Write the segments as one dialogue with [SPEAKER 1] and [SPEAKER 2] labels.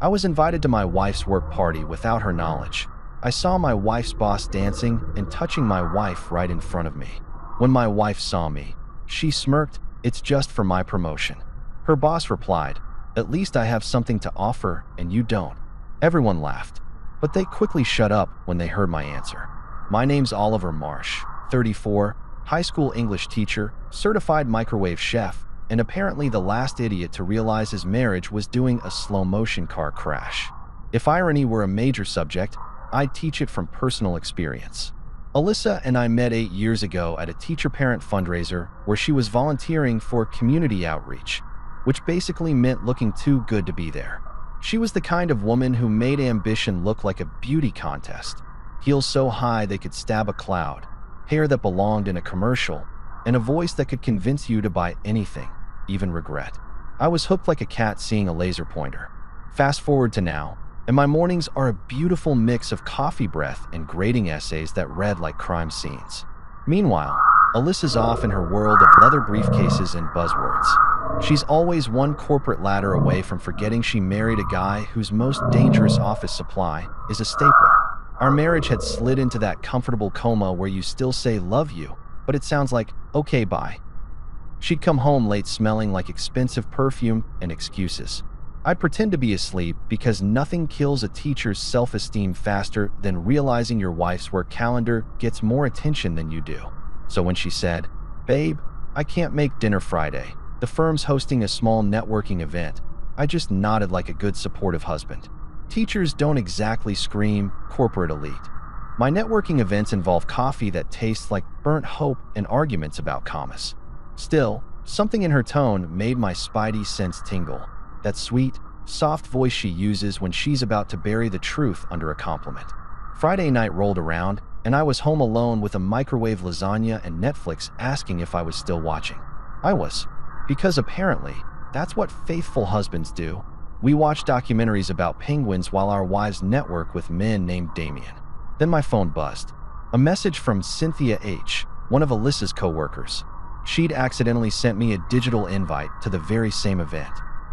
[SPEAKER 1] I was invited to my wife's work party without her knowledge. I saw my wife's boss dancing and touching my wife right in front of me. When my wife saw me, she smirked, "It's just for my promotion." Her boss replied, "At least I have something to offer and you don't." Everyone laughed, but they quickly shut up when they heard my answer. My name's Oliver Marsh, 34, high school English teacher, certified microwave chef, and apparently the last idiot to realize his marriage was doing a slow-motion car crash. If irony were a major subject, I'd teach it from personal experience. Alyssa and I met 8 years ago at a teacher-parent fundraiser where she was volunteering for community outreach, which basically meant looking too good to be there. She was the kind of woman who made ambition look like a beauty contest. Heels so high they could stab a cloud, hair that belonged in a commercial, and a voice that could convince you to buy anything, even regret. I was hooked like a cat seeing a laser pointer. Fast forward to now, and my mornings are a beautiful mix of coffee breath and grading essays that read like crime scenes. Meanwhile, Alyssa's off in her world of leather briefcases and buzzwords. She's always one corporate ladder away from forgetting she married a guy whose most dangerous office supply is a stapler. Our marriage had slid into that comfortable coma where you still say love you, but it sounds like, okay, bye. She'd come home late smelling like expensive perfume and excuses. I'd pretend to be asleep because nothing kills a teacher's self-esteem faster than realizing your wife's work calendar gets more attention than you do. So when she said, "Babe, I can't make dinner Friday. The firm's hosting a small networking event," I just nodded like a good supportive husband. Teachers don't exactly scream corporate elite. My networking events involve coffee that tastes like burnt hope and arguments about commas. Still, something in her tone made my spidey sense tingle. That sweet, soft voice she uses when she's about to bury the truth under a compliment. Friday night rolled around, and I was home alone with a microwave lasagna and Netflix asking if I was still watching. I was, because apparently, that's what faithful husbands do. We watch documentaries about penguins while our wives network with men named Damien. Then my phone buzzed. A message from Cynthia H., one of Alyssa's co-workers. She'd accidentally sent me a digital invite to the very same event.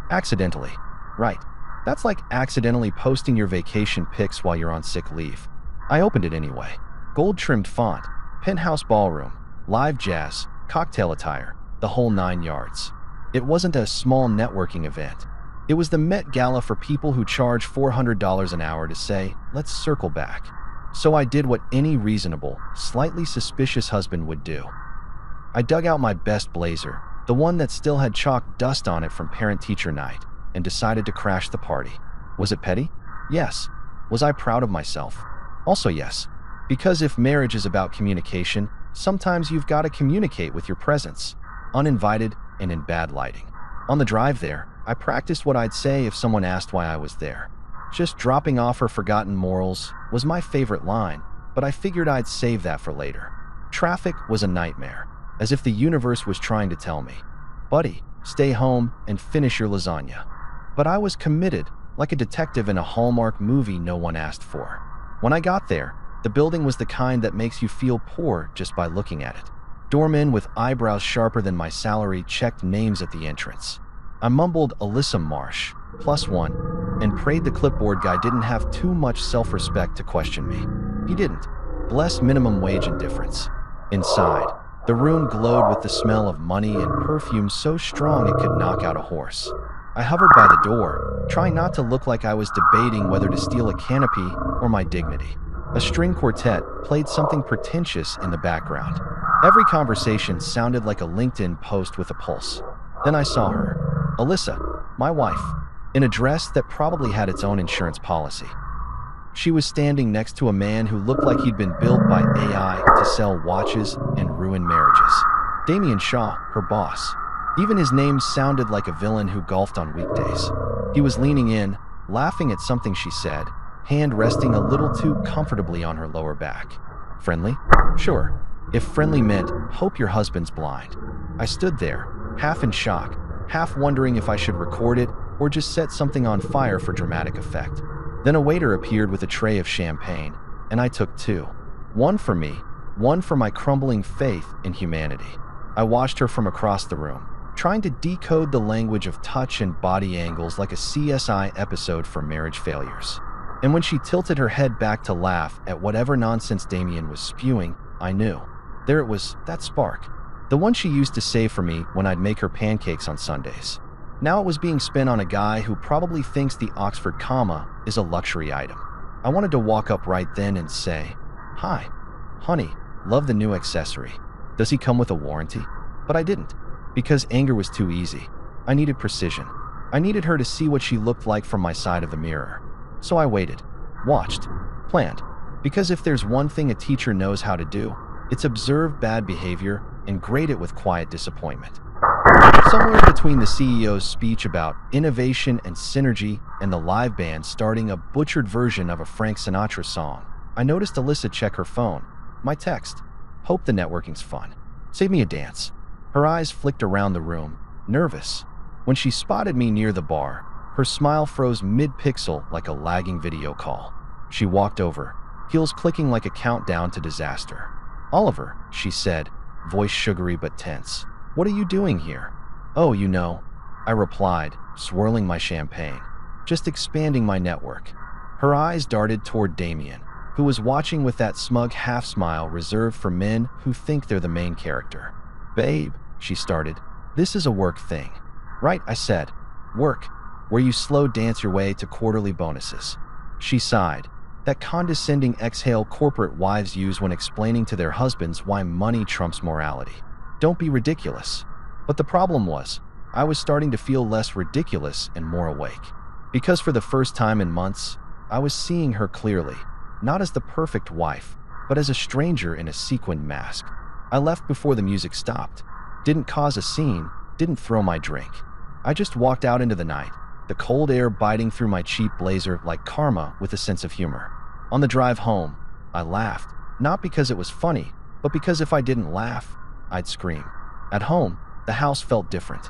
[SPEAKER 1] Accidentally. Right. That's like accidentally posting your vacation pics while you're on sick leave. I opened it anyway. Gold-trimmed font, penthouse ballroom, live jazz, cocktail attire, the whole 9 yards. It wasn't a small networking event. It was the Met Gala for people who charge $400 an hour to say, "Let's circle back." So I did what any reasonable, slightly suspicious husband would do. I dug out my best blazer, the one that still had chalk dust on it from parent-teacher night, and decided to crash the party. Was it petty? Yes. Was I proud of myself? Also yes. Because if marriage is about communication, sometimes you've got to communicate with your presence, uninvited and in bad lighting. On the drive there, I practiced what I'd say if someone asked why I was there. "Just dropping off her forgotten morals" was my favorite line, but I figured I'd save that for later. Traffic was a nightmare, as if the universe was trying to tell me, "Buddy, stay home and finish your lasagna." But I was committed, like a detective in a Hallmark movie no one asked for. When I got there, the building was the kind that makes you feel poor just by looking at it. Doormen with eyebrows sharper than my salary checked names at the entrance. I mumbled Alyssa Marsh, +1, and prayed the clipboard guy didn't have too much self-respect to question me. He didn't. Bless minimum wage indifference. Inside, the room glowed with the smell of money and perfume so strong it could knock out a horse. I hovered by the door, trying not to look like I was debating whether to steal a canopy or my dignity. A string quartet played something pretentious in the background. Every conversation sounded like a LinkedIn post with a pulse. Then I saw her. Alyssa, my wife, in a dress that probably had its own insurance policy. She was standing next to a man who looked like he'd been built by AI to sell watches and ruin marriages. Damien Shaw, her boss. Even his name sounded like a villain who golfed on weekdays. He was leaning in, laughing at something she said, hand resting a little too comfortably on her lower back. Friendly? Sure. If friendly meant, hope your husband's blind. I stood there, half in shock, half wondering if I should record it or just set something on fire for dramatic effect. Then a waiter appeared with a tray of champagne, and I took 2. One for me, one for my crumbling faith in humanity. I watched her from across the room, trying to decode the language of touch and body angles like a CSI episode for marriage failures. And when she tilted her head back to laugh at whatever nonsense Damien was spewing, I knew. There it was, that spark. The one she used to save for me when I'd make her pancakes on Sundays. Now it was being spent on a guy who probably thinks the Oxford comma is a luxury item. I wanted to walk up right then and say, "Hi, honey, love the new accessory. Does he come with a warranty?" But I didn't, because anger was too easy. I needed precision. I needed her to see what she looked like from my side of the mirror. So I waited, watched, planned. Because if there's one thing a teacher knows how to do, it's observe bad behavior and grade it with quiet disappointment. Somewhere between the CEO's speech about innovation and synergy and the live band starting a butchered version of a Frank Sinatra song, I noticed Alyssa check her phone. My text. Hope the networking's fun. Save me a dance. Her eyes flicked around the room, nervous. When she spotted me near the bar, her smile froze mid-pixel like a lagging video call. She walked over, heels clicking like a countdown to disaster. "Oliver," she said, voice sugary but tense. "What are you doing here?" "Oh, you know," I replied, swirling my champagne. "Just expanding my network." Her eyes darted toward Damien, who was watching with that smug half-smile reserved for men who think they're the main character. "Babe," she started, "this is a work thing." "Right," I said. "Work, where you slow dance your way to quarterly bonuses." She sighed. That condescending exhale corporate wives use when explaining to their husbands why money trumps morality. Don't be ridiculous. But the problem was, I was starting to feel less ridiculous and more awake. Because for the first time in months, I was seeing her clearly, not as the perfect wife, but as a stranger in a sequined mask. I left before the music stopped, didn't cause a scene, didn't throw my drink. I just walked out into the night, the cold air biting through my cheap blazer like karma with a sense of humor. On the drive home, I laughed, not because it was funny, but because if I didn't laugh, I'd scream. At home, the house felt different.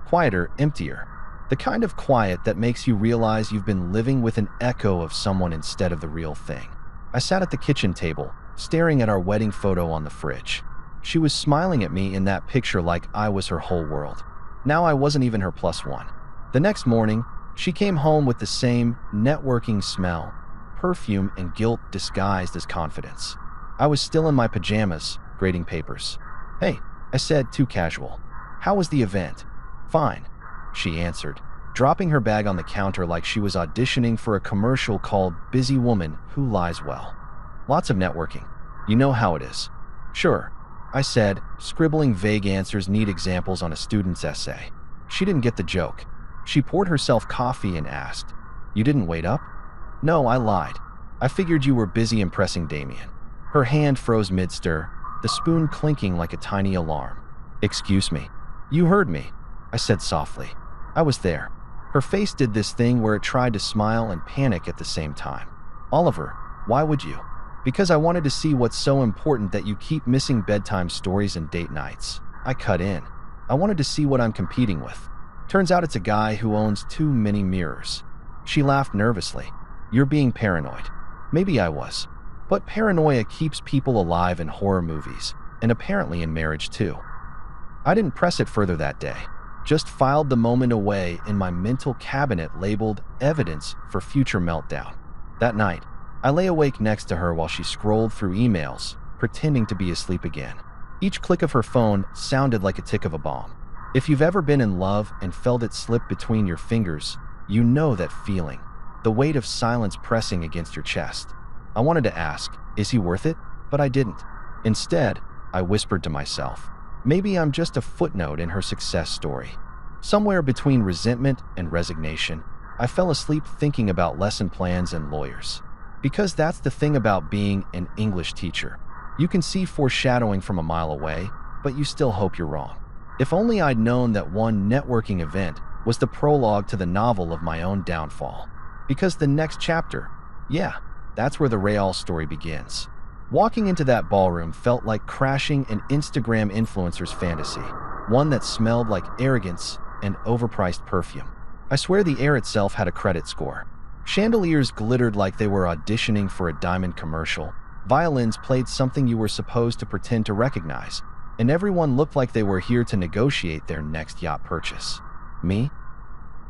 [SPEAKER 1] Quieter, emptier. The kind of quiet that makes you realize you've been living with an echo of someone instead of the real thing. I sat at the kitchen table, staring at our wedding photo on the fridge. She was smiling at me in that picture like I was her whole world. Now I wasn't even her plus one. The next morning, she came home with the same networking smell, perfume and guilt disguised as confidence. I was still in my pajamas, grading papers. "Hey," I said, too casual. "How was the event?" "Fine," she answered, dropping her bag on the counter like she was auditioning for a commercial called Busy Woman Who Lies Well. "Lots of networking. You know how it is." "Sure," I said, scribbling vague answers, neat examples on a student's essay. She didn't get the joke. She poured herself coffee and asked, "You didn't wait up?" "No," I lied. "I figured you were busy impressing Damien." Her hand froze mid-stir, the spoon clinking like a tiny alarm. "Excuse me." "You heard me," I said softly. "I was there." Her face did this thing where it tried to smile and panic at the same time. "Oliver, why would you?" "Because I wanted to see what's so important that you keep missing bedtime stories and date nights." I cut in. "I wanted to see what I'm competing with. Turns out it's a guy who owns too many mirrors." She laughed nervously. "You're being paranoid." Maybe I was. But paranoia keeps people alive in horror movies, and apparently in marriage too. I didn't press it further that day, just filed the moment away in my mental cabinet labeled evidence for future meltdown. That night, I lay awake next to her while she scrolled through emails, pretending to be asleep again. Each click of her phone sounded like a tick of a bomb. If you've ever been in love and felt it slip between your fingers, you know that feeling, the weight of silence pressing against your chest. I wanted to ask, is he worth it? But I didn't. Instead, I whispered to myself, maybe I'm just a footnote in her success story. Somewhere between resentment and resignation, I fell asleep thinking about lesson plans and lawyers. Because that's the thing about being an English teacher. You can see foreshadowing from a mile away, but you still hope you're wrong. If only I'd known that one networking event was the prologue to the novel of my own downfall. Because the next chapter, yeah, that's where the Real story begins. Walking into that ballroom felt like crashing an Instagram influencer's fantasy, one that smelled like arrogance and overpriced perfume. I swear the air itself had a credit score. Chandeliers glittered like they were auditioning for a diamond commercial. Violins played something you were supposed to pretend to recognize. and everyone looked like they were here to negotiate their next yacht purchase. Me?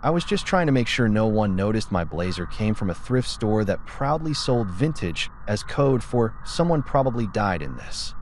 [SPEAKER 1] I was just trying to make sure no one noticed my blazer came from a thrift store that proudly sold vintage as code for someone probably died in this.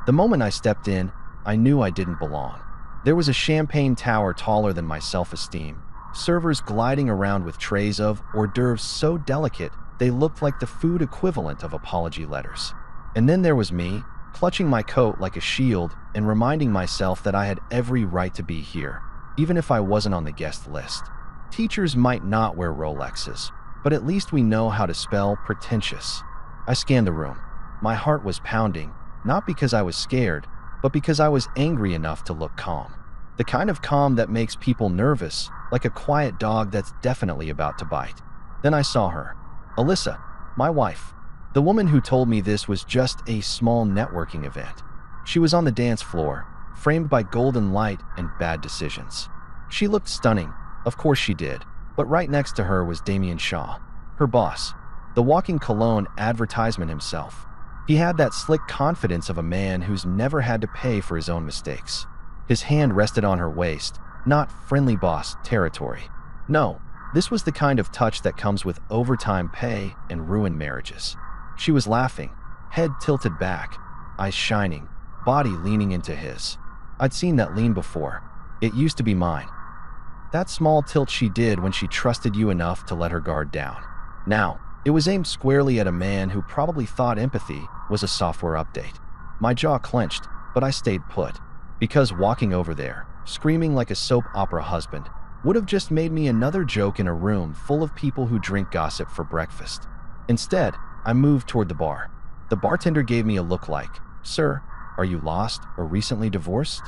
[SPEAKER 1] The moment I stepped in, I knew I didn't belong. There was a champagne tower taller than my self-esteem, servers gliding around with trays of hors d'oeuvres so delicate they looked like the food equivalent of apology letters. And then there was me, clutching my coat like a shield and reminding myself that I had every right to be here, even if I wasn't on the guest list. Teachers might not wear Rolexes, but at least we know how to spell pretentious. I scanned the room. My heart was pounding, not because I was scared, but because I was angry enough to look calm. The kind of calm that makes people nervous, like a quiet dog that's definitely about to bite. Then I saw her. Alyssa, my wife. The woman who told me this was just a small networking event. She was on the dance floor, framed by golden light and bad decisions. She looked stunning. Of course she did, but right next to her was Damien Shaw, her boss, the walking cologne advertisement himself. He had that slick confidence of a man who's never had to pay for his own mistakes. His hand rested on her waist, not friendly boss territory. No, this was the kind of touch that comes with overtime pay and ruined marriages. She was laughing, head tilted back, eyes shining, body leaning into his. I'd seen that lean before. It used to be mine. That small tilt she did when she trusted you enough to let her guard down. Now, it was aimed squarely at a man who probably thought empathy was a software update. My jaw clenched, but I stayed put, because walking over there, screaming like a soap opera husband, would have just made me another joke in a room full of people who drink gossip for breakfast. Instead, I moved toward the bar. The bartender gave me a look like, "Sir, are you lost or recently divorced?"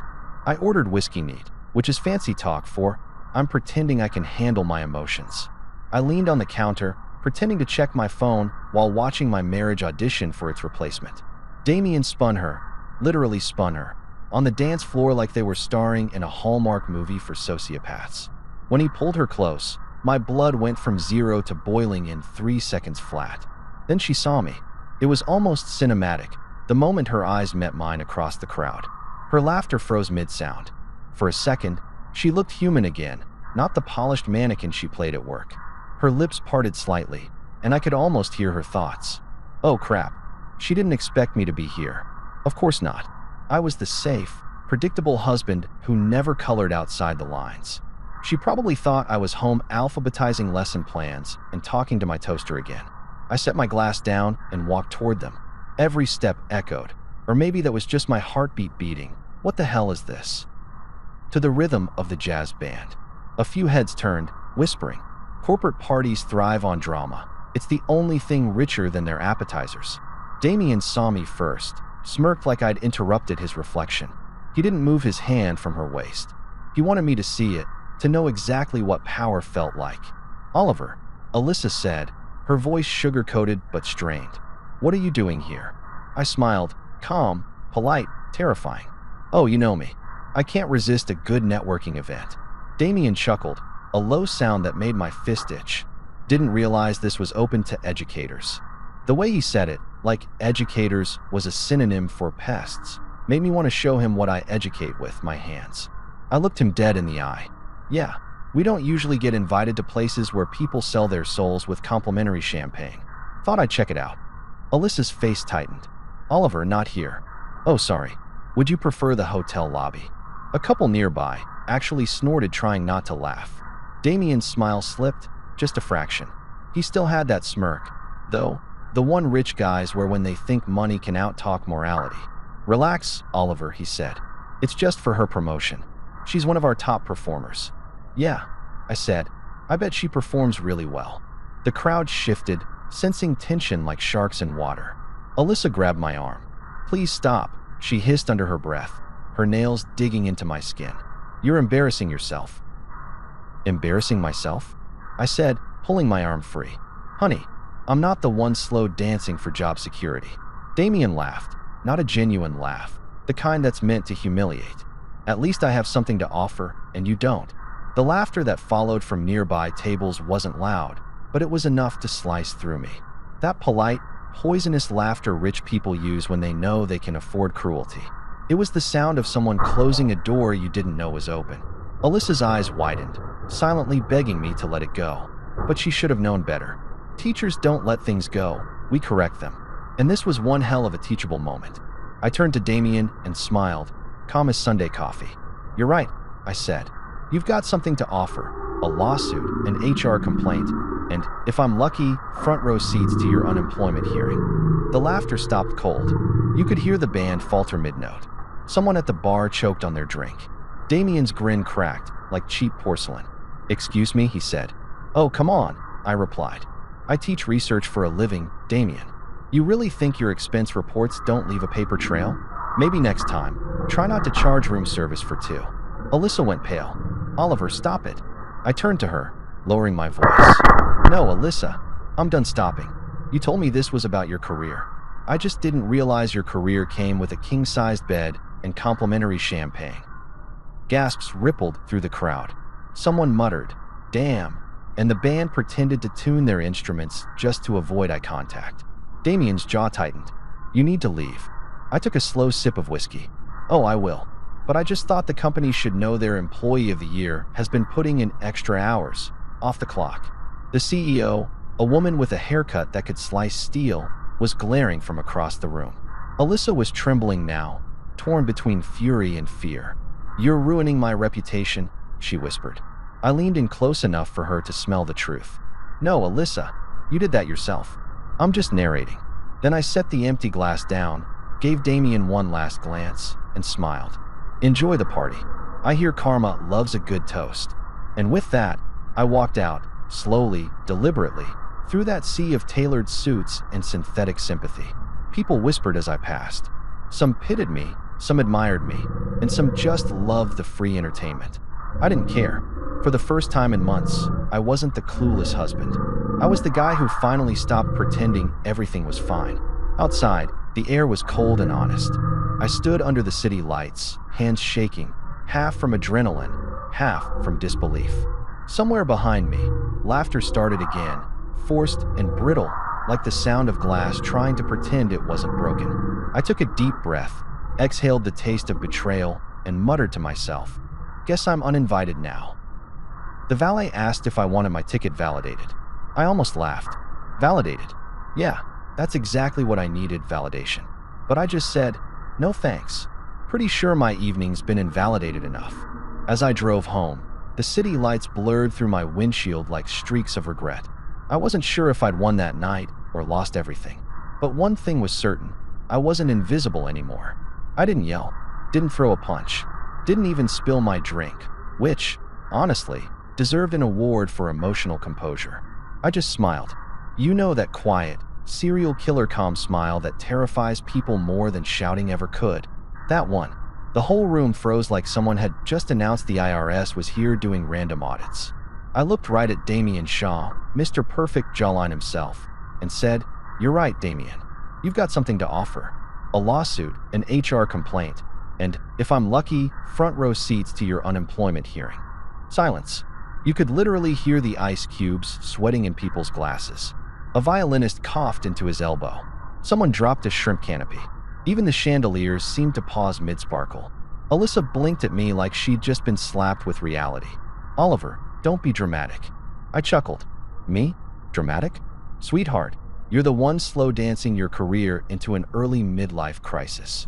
[SPEAKER 1] I ordered whiskey neat, which is fancy talk for I'm pretending I can handle my emotions. I leaned on the counter, pretending to check my phone while watching my marriage audition for its replacement. Damien spun her, literally spun her, on the dance floor like they were starring in a Hallmark movie for sociopaths. When he pulled her close, my blood went from 0 to boiling in 3 seconds flat. Then she saw me. It was almost cinematic, the moment her eyes met mine across the crowd. Her laughter froze mid-sound. For a second, she looked human again, not the polished mannequin she played at work. Her lips parted slightly, and I could almost hear her thoughts. Oh crap, she didn't expect me to be here. Of course not. I was the safe, predictable husband who never colored outside the lines. She probably thought I was home alphabetizing lesson plans and talking to my toaster again. I set my glass down and walked toward them. Every step echoed, or maybe that was just my heartbeat beating. What the hell is this? To the rhythm of the jazz band. A few heads turned, whispering. Corporate parties thrive on drama. It's the only thing richer than their appetizers. Damien saw me first, smirked like I'd interrupted his reflection. He didn't move his hand from her waist. He wanted me to see it, to know exactly what power felt like. "Oliver," Alyssa said, her voice sugar-coated but strained. "What are you doing here?" I smiled, calm, polite, terrifying. "Oh, you know me. I can't resist a good networking event." Damien chuckled, a low sound that made my fist itch. Didn't realize this was open to educators. The way he said it, like educators was a synonym for pests, made me want to show him what I educate with my hands. I looked him dead in the eye. "Yeah, we don't usually get invited to places where people sell their souls with complimentary champagne. Thought I'd check it out." Alyssa's face tightened. "Oliver, not here." "Oh, sorry. Would you prefer the hotel lobby?" A couple nearby actually snorted, trying not to laugh. Damien's smile slipped, just a fraction. He still had that smirk, though, the one rich guys wear when they think money can outtalk morality. "Relax, Oliver," he said. "It's just for her promotion. She's one of our top performers." "Yeah," I said. "I bet she performs really well." The crowd shifted, sensing tension like sharks in water. Alyssa grabbed my arm. "Please stop," she hissed under her breath, her nails digging into my skin. "You're embarrassing yourself." "Embarrassing myself?" I said, pulling my arm free. "Honey, I'm not the one slow dancing for job security." Damien laughed, not a genuine laugh, the kind that's meant to humiliate. "At least I have something to offer, and you don't." The laughter that followed from nearby tables wasn't loud, but it was enough to slice through me. That polite, poisonous laughter rich people use when they know they can afford cruelty. It was the sound of someone closing a door you didn't know was open. Alyssa's eyes widened, silently begging me to let it go. But she should have known better. Teachers don't let things go, we correct them. And this was one hell of a teachable moment. I turned to Damien and smiled, calm as Sunday coffee. "You're right," I said. "You've got something to offer. A lawsuit, an HR complaint, and, if I'm lucky, front row seats to your unemployment hearing." The laughter stopped cold. You could hear the band falter mid-note. Someone at the bar choked on their drink. Damien's grin cracked, like cheap porcelain. "Excuse me," he said. "Oh, come on," I replied. "I teach research for a living, Damien. You really think your expense reports don't leave a paper trail? Maybe next time, try not to charge room service for two." Alyssa went pale. "Oliver, stop it." I turned to her, lowering my voice. "No, Alyssa, I'm done stopping. You told me this was about your career. I just didn't realize your career came with a king-sized bed and complimentary champagne." Gasps rippled through the crowd. Someone muttered, "Damn," and the band pretended to tune their instruments just to avoid eye contact. Damien's jaw tightened. "You need to leave." I took a slow sip of whiskey. "Oh, I will. But I just thought the company should know their employee of the year has been putting in extra hours, off the clock." The CEO, a woman with a haircut that could slice steel, was glaring from across the room. Alyssa was trembling now, torn between fury and fear. "You're ruining my reputation," she whispered. I leaned in close enough for her to smell the truth. "No, Alyssa, you did that yourself. I'm just narrating." Then I set the empty glass down, gave Damien one last glance, and smiled. "Enjoy the party. I hear karma loves a good toast." And with that, I walked out, slowly, deliberately, through that sea of tailored suits and synthetic sympathy. People whispered as I passed. Some pitied me, some admired me, and some just loved the free entertainment. I didn't care. For the first time in months, I wasn't the clueless husband. I was the guy who finally stopped pretending everything was fine. Outside, the air was cold and honest. I stood under the city lights, hands shaking, half from adrenaline, half from disbelief. Somewhere behind me, laughter started again, forced and brittle, like the sound of glass trying to pretend it wasn't broken. I took a deep breath, exhaled the taste of betrayal, and muttered to myself, "Guess I'm uninvited now." The valet asked if I wanted my ticket validated. I almost laughed. Validated? Yeah, that's exactly what I needed, validation. But I just said, "No thanks. Pretty sure my evening's been invalidated enough." As I drove home, the city lights blurred through my windshield like streaks of regret. I wasn't sure if I'd won that night or lost everything. But one thing was certain, I wasn't invisible anymore. I didn't yell, didn't throw a punch, didn't even spill my drink, which, honestly, deserved an award for emotional composure. I just smiled. You know, that quiet, serial killer calm smile that terrifies people more than shouting ever could. That one. The whole room froze like someone had just announced the IRS was here doing random audits. I looked right at Damien Shaw, Mr. Perfect Jawline himself, and said, "You're right, Damien. You've got something to offer. A lawsuit, an HR complaint, and, if I'm lucky, front row seats to your unemployment hearing." Silence. You could literally hear the ice cubes sweating in people's glasses. A violinist coughed into his elbow. Someone dropped a shrimp canopy. Even the chandeliers seemed to pause mid-sparkle. Alyssa blinked at me like she'd just been slapped with reality. "Oliver, don't be dramatic." I chuckled. "Me? Dramatic? Sweetheart, you're the one slow dancing your career into an early midlife crisis."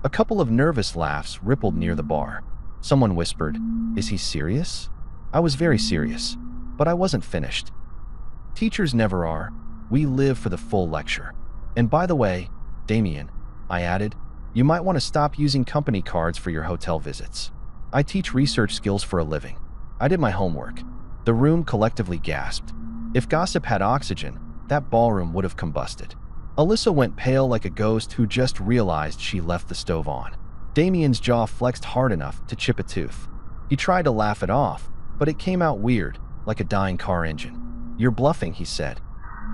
[SPEAKER 1] A couple of nervous laughs rippled near the bar. Someone whispered, "Is he serious?" I was very serious, but I wasn't finished. Teachers never are. We live for the full lecture. And by the way, Damien, I added, you might want to stop using company cards for your hotel visits. I teach research skills for a living. I did my homework. The room collectively gasped. If gossip had oxygen, that ballroom would have combusted. Alyssa went pale like a ghost who just realized she left the stove on. Damien's jaw flexed hard enough to chip a tooth. He tried to laugh it off, but it came out weird, like a dying car engine. "You're bluffing," he said.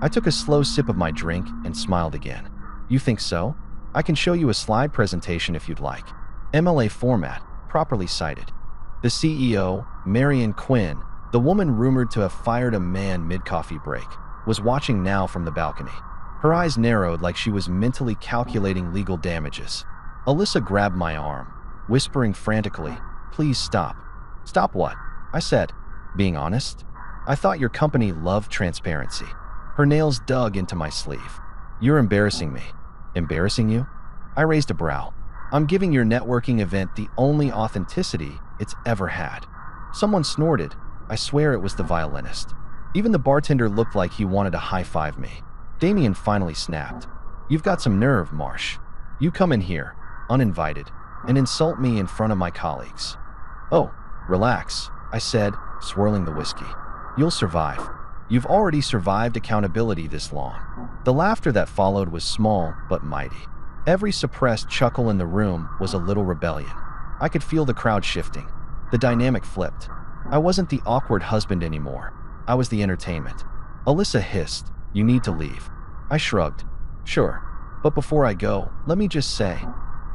[SPEAKER 1] I took a slow sip of my drink and smiled again. "You think so? I can show you a slide presentation if you'd like. MLA format, properly cited." The CEO, Marion Quinn, the woman rumored to have fired a man mid-coffee break, was watching now from the balcony. Her eyes narrowed like she was mentally calculating legal damages. Alyssa grabbed my arm, whispering frantically, "Please stop." "Stop what?" I said, being honest. "I thought your company loved transparency." Her nails dug into my sleeve. "You're embarrassing me." "Embarrassing you?" I raised a brow. "I'm giving your networking event the only authenticity it's ever had." Someone snorted. I swear it was the violinist. Even the bartender looked like he wanted to high-five me. Damien finally snapped. "You've got some nerve, Marsh. You come in here, uninvited, and insult me in front of my colleagues." "Oh, relax," I said, swirling the whiskey. "You'll survive. You've already survived accountability this long." The laughter that followed was small but mighty. Every suppressed chuckle in the room was a little rebellion. I could feel the crowd shifting. The dynamic flipped. I wasn't the awkward husband anymore. I was the entertainment. Alyssa hissed, "You need to leave." I shrugged. "Sure. But before I go, let me just say,"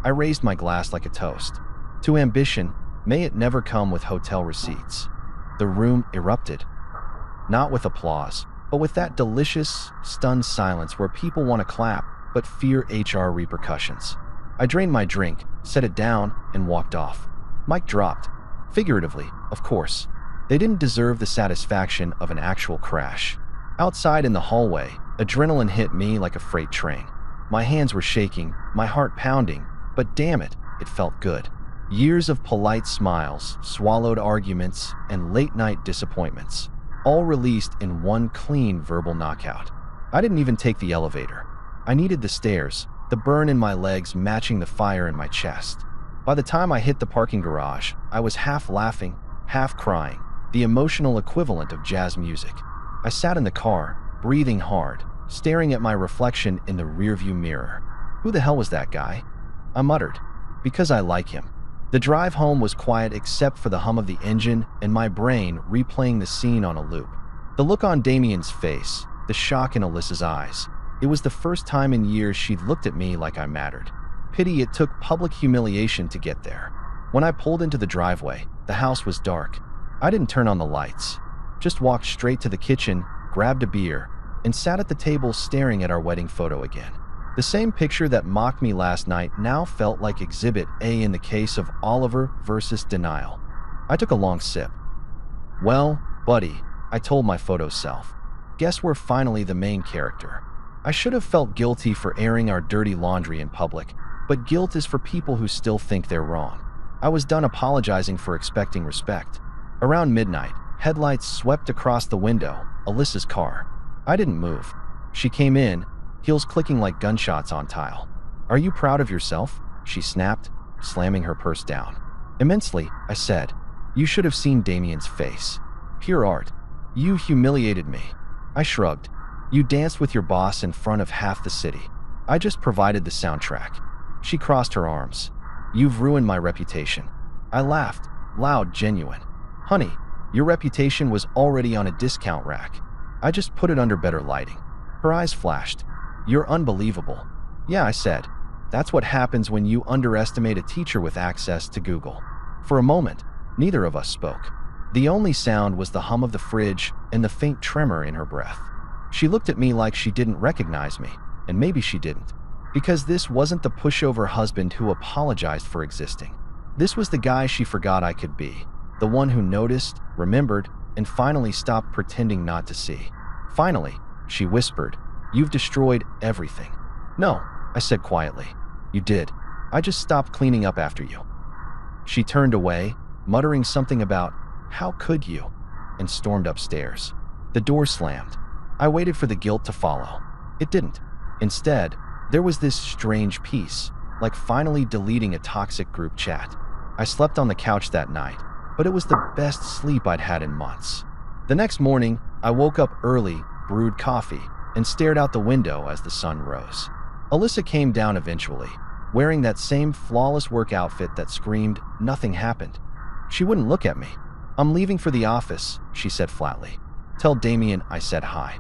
[SPEAKER 1] I raised my glass like a toast, "to ambition, may it never come with hotel receipts." The room erupted. Not with applause, but with that delicious, stunned silence where people want to clap but fear HR repercussions. I drained my drink, set it down, and walked off. Mic dropped. Figuratively, of course. They didn't deserve the satisfaction of an actual crash. Outside in the hallway, adrenaline hit me like a freight train. My hands were shaking, my heart pounding, but damn it, it felt good. Years of polite smiles, swallowed arguments, and late-night disappointments, all released in one clean verbal knockout. I didn't even take the elevator. I needed the stairs, the burn in my legs matching the fire in my chest. By the time I hit the parking garage, I was half laughing, half crying, the emotional equivalent of jazz music. I sat in the car, breathing hard, staring at my reflection in the rearview mirror. Who the hell was that guy? I muttered. Because I like him. The drive home was quiet except for the hum of the engine and my brain replaying the scene on a loop. The look on Damien's face, the shock in Alyssa's eyes. It was the first time in years she'd looked at me like I mattered. Pity it took public humiliation to get there. When I pulled into the driveway, the house was dark. I didn't turn on the lights. Just walked straight to the kitchen, grabbed a beer, and sat at the table staring at our wedding photo again. The same picture that mocked me last night now felt like Exhibit A in the case of Oliver versus Denial. I took a long sip. "Well, buddy," I told my photo self. "Guess we're finally the main character." I should have felt guilty for airing our dirty laundry in public, but guilt is for people who still think they're wrong. I was done apologizing for expecting respect. Around midnight, headlights swept across the window, Alyssa's car. I didn't move. She came in, heels clicking like gunshots on tile. "Are you proud of yourself?" she snapped, slamming her purse down. "Immensely," I said. "You should have seen Damien's face. Pure art. You humiliated me." I shrugged. "You danced with your boss in front of half the city. I just provided the soundtrack." She crossed her arms. "You've ruined my reputation." I laughed, loud, genuine. "Honey, your reputation was already on a discount rack. I just put it under better lighting." Her eyes flashed. "You're unbelievable." "Yeah," I said. "That's what happens when you underestimate a teacher with access to Google." For a moment, neither of us spoke. The only sound was the hum of the fridge and the faint tremor in her breath. She looked at me like she didn't recognize me, and maybe she didn't. Because this wasn't the pushover husband who apologized for existing. This was the guy she forgot I could be. The one who noticed, remembered, and finally stopped pretending not to see. "Finally," she whispered, "you've destroyed everything." "No," I said quietly. "You did. I just stopped cleaning up after you." She turned away, muttering something about, "How could you?" and stormed upstairs. The door slammed. I waited for the guilt to follow. It didn't. Instead, there was this strange peace, like finally deleting a toxic group chat. I slept on the couch that night, but it was the best sleep I'd had in months. The next morning, I woke up early, brewed coffee, and stared out the window as the sun rose. Alyssa came down eventually, wearing that same flawless work outfit that screamed, "Nothing happened." She wouldn't look at me. "I'm leaving for the office," she said flatly. "Tell Damien I said hi."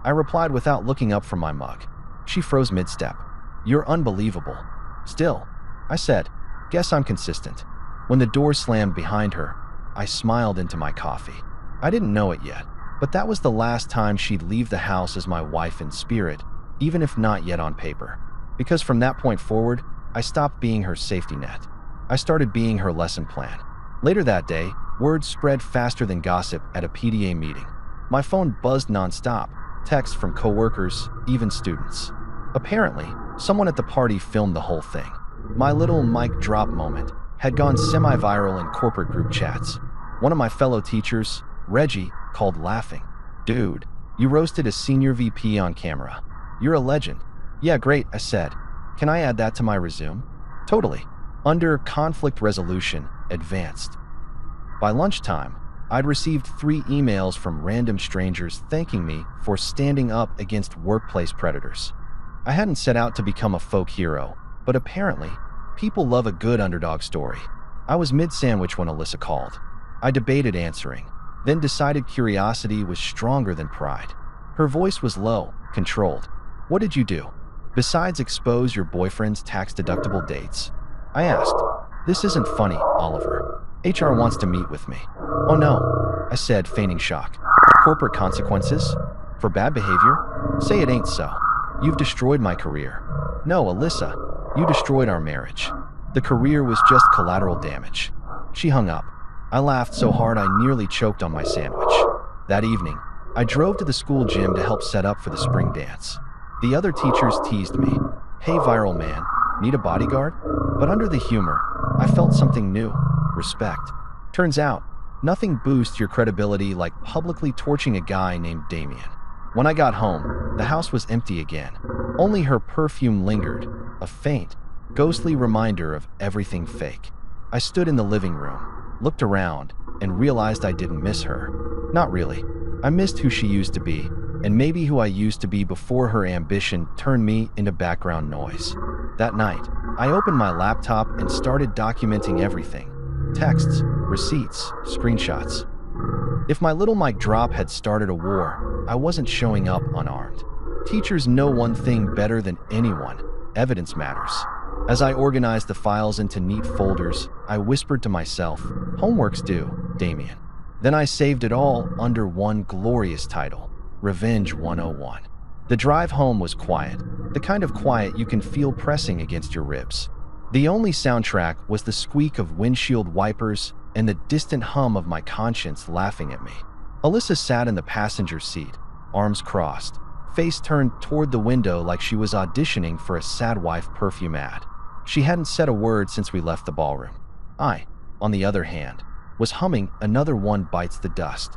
[SPEAKER 1] I replied without looking up from my mug. She froze mid-step. "You're unbelievable." "Still," I said. "Guess I'm consistent." When the door slammed behind her, I smiled into my coffee. I didn't know it yet, but that was the last time she'd leave the house as my wife in spirit, even if not yet on paper. Because from that point forward, I stopped being her safety net. I started being her lesson plan. Later that day, word spread faster than gossip at a PTA meeting. My phone buzzed nonstop, texts from coworkers, even students. Apparently, someone at the party filmed the whole thing. My little mic drop moment had gone semi-viral in corporate group chats. One of my fellow teachers, Reggie, called laughing. "Dude, you roasted a senior VP on camera. You're a legend." "Yeah, great," I said. "Can I add that to my resume?" "Totally." Under conflict resolution, advanced. By lunchtime, I'd received 3 emails from random strangers thanking me for standing up against workplace predators. I hadn't set out to become a folk hero, but apparently, people love a good underdog story. I was mid-sandwich when Alyssa called. I debated answering, then decided curiosity was stronger than pride. Her voice was low, controlled. "What did you do? Besides expose your boyfriend's tax-deductible dates?" I asked. "This isn't funny, Oliver. HR wants to meet with me." "Oh no," I said, feigning shock. "Corporate consequences? For bad behavior? Say it ain't so. You've destroyed my career." "No, Alyssa, you destroyed our marriage. The career was just collateral damage." She hung up. I laughed so hard I nearly choked on my sandwich. That evening, I drove to the school gym to help set up for the spring dance. The other teachers teased me. "Hey, viral man, need a bodyguard?" But under the humor, I felt something new. Respect. Turns out, nothing boosts your credibility like publicly torching a guy named Damien. When I got home, the house was empty again. Only her perfume lingered, a faint, ghostly reminder of everything fake. I stood in the living room, looked around, and realized I didn't miss her. Not really. I missed who she used to be, and maybe who I used to be before her ambition turned me into background noise. That night, I opened my laptop and started documenting everything. Texts, receipts, screenshots. If my little mic drop had started a war, I wasn't showing up unarmed. Teachers know one thing better than anyone: evidence matters. As I organized the files into neat folders, I whispered to myself, "Homework's due, Damien." Then I saved it all under one glorious title: Revenge 101. The drive home was quiet, the kind of quiet you can feel pressing against your ribs. The only soundtrack was the squeak of windshield wipers and the distant hum of my conscience laughing at me. Alyssa sat in the passenger seat, arms crossed, face turned toward the window like she was auditioning for a Sad Wife perfume ad. She hadn't said a word since we left the ballroom. I, on the other hand, was humming Another One Bites the Dust.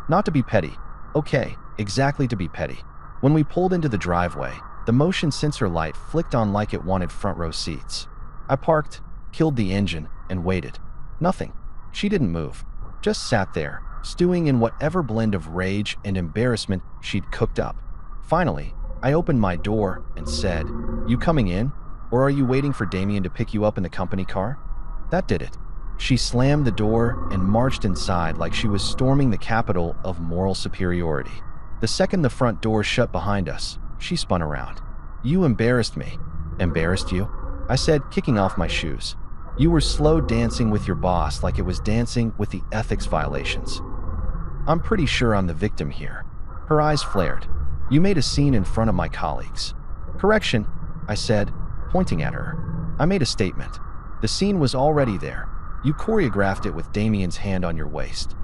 [SPEAKER 1] Not to be petty. Okay, exactly to be petty. When we pulled into the driveway, the motion sensor light flicked on like it wanted front row seats. I parked, killed the engine, and waited. Nothing. She didn't move. Just sat there, stewing in whatever blend of rage and embarrassment she'd cooked up. Finally, I opened my door and said, "You coming in? Or are you waiting for Damien to pick you up in the company car?" That did it. She slammed the door and marched inside like she was storming the capital of moral superiority. The second the front door shut behind us, she spun around. "You embarrassed me." "Embarrassed you?" I said, kicking off my shoes. "You were slow dancing with your boss like it was dancing with the ethics violations." "I'm pretty sure I'm the victim here." Her eyes flared. "You made a scene in front of my colleagues." "Correction," I said, pointing at her. "I made a statement. The scene was already there. You choreographed it with Damien's hand on your waist."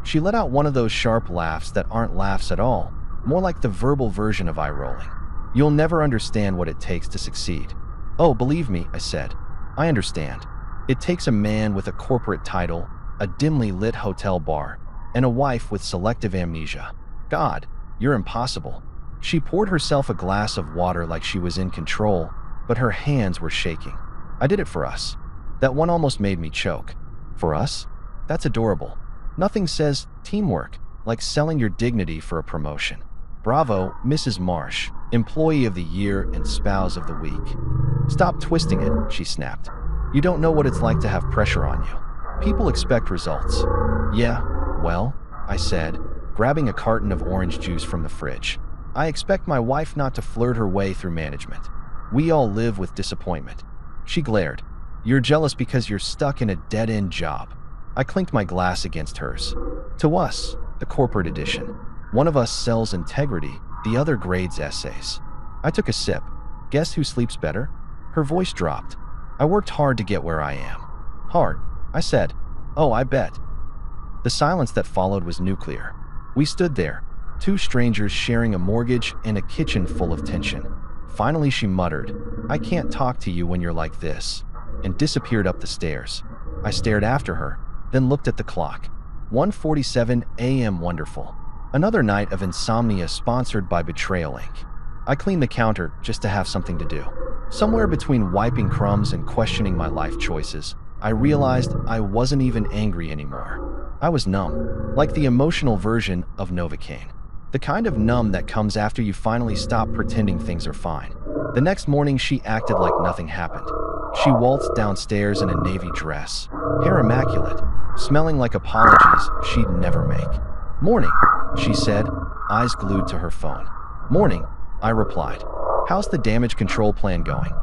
[SPEAKER 1] She let out one of those sharp laughs that aren't laughs at all, more like the verbal version of eye rolling. "You'll never understand what it takes to succeed." "Oh, believe me," I said. "I understand. It takes a man with a corporate title, a dimly lit hotel bar, and a wife with selective amnesia. God, you're impossible." She poured herself a glass of water like she was in control, but her hands were shaking. "I did it for us." That one almost made me choke. "For us? That's adorable. Nothing says teamwork like selling your dignity for a promotion. Bravo, Mrs. Marsh, Employee of the Year and Spouse of the Week." "Stop twisting it," she snapped. "You don't know what it's like to have pressure on you. People expect results." "Yeah, well," I said, grabbing a carton of orange juice from the fridge. "I expect my wife not to flirt her way through management. We all live with disappointment." She glared. "You're jealous because you're stuck in a dead-end job." I clinked my glass against hers. "To us, the corporate edition. One of us sells integrity, the other grades essays." I took a sip. "Guess who sleeps better?" Her voice dropped. I worked hard to get where I am. Hard, I said. Oh, I bet. The silence that followed was nuclear. We stood there, two strangers sharing a mortgage and a kitchen full of tension. Finally, she muttered, "I can't talk to you when you're like this," and disappeared up the stairs. I stared after her, then looked at the clock. 1:47 a.m. Wonderful. Another night of insomnia sponsored by Betrayal Inc. I cleaned the counter just to have something to do. Somewhere between wiping crumbs and questioning my life choices, I realized I wasn't even angry anymore. I was numb, like the emotional version of Novocaine. The kind of numb that comes after you finally stop pretending things are fine. The next morning, she acted like nothing happened. She waltzed downstairs in a navy dress, hair immaculate, smelling like apologies she'd never make. "Morning," she said, eyes glued to her phone. "Morning," I replied. "How's the damage control plan going?"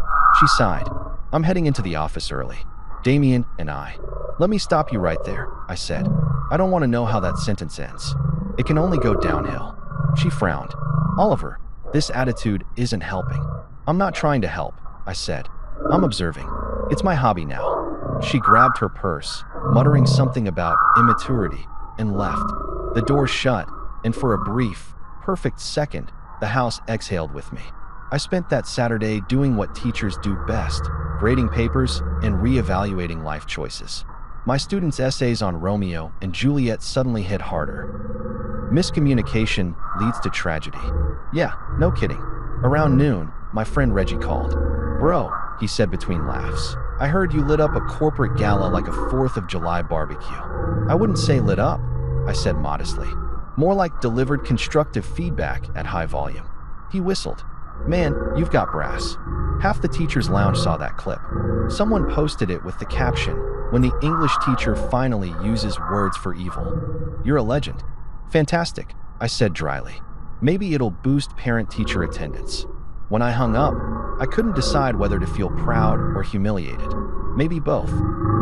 [SPEAKER 1] She sighed. "I'm heading into the office early. Damien and I." "Let me stop you right there," I said. "I don't want to know how that sentence ends. It can only go downhill." She frowned. "Oliver, this attitude isn't helping." "I'm not trying to help," I said. "I'm observing. It's my hobby now." She grabbed her purse, muttering something about immaturity, and left. The door shut, and for a brief, perfect second, the house exhaled with me. I spent that Saturday doing what teachers do best, grading papers and reevaluating life choices. My students' essays on Romeo and Juliet suddenly hit harder. Miscommunication leads to tragedy. Yeah, no kidding. Around noon, my friend Reggie called. "Bro," he said between laughs, "I heard you lit up a corporate gala like a 4th of July barbecue." "I wouldn't say lit up," I said modestly. "More like delivered constructive feedback at high volume." He whistled. "Man, you've got brass." Half the teacher's lounge saw that clip. Someone posted it with the caption, "When the English teacher finally uses words for evil." "You're a legend." "Fantastic," I said dryly. "Maybe it'll boost parent-teacher attendance." When I hung up, I couldn't decide whether to feel proud or humiliated. Maybe both.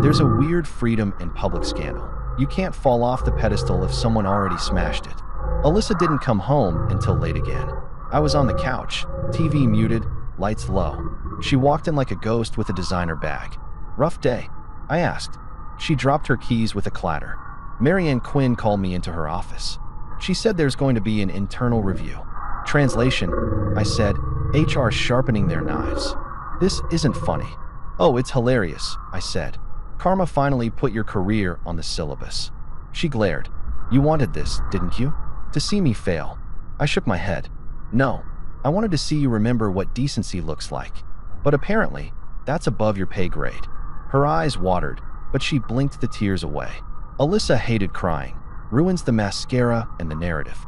[SPEAKER 1] There's a weird freedom in public scandal. You can't fall off the pedestal if someone already smashed it. Alyssa didn't come home until late again. I was on the couch, TV muted, lights low. She walked in like a ghost with a designer bag. "Rough day?" I asked. She dropped her keys with a clatter. Marianne Quinn called me into her office. She said there's going to be an internal review. Translation, I said, HR sharpening their knives. "This isn't funny." "Oh, it's hilarious," I said. "Karma finally put your career on the syllabus." She glared. "You wanted this, didn't you? To see me fail?" I shook my head. "No, I wanted to see you remember what decency looks like. But apparently, that's above your pay grade." Her eyes watered, but she blinked the tears away. Alyssa hated crying. Ruins the mascara and the narrative.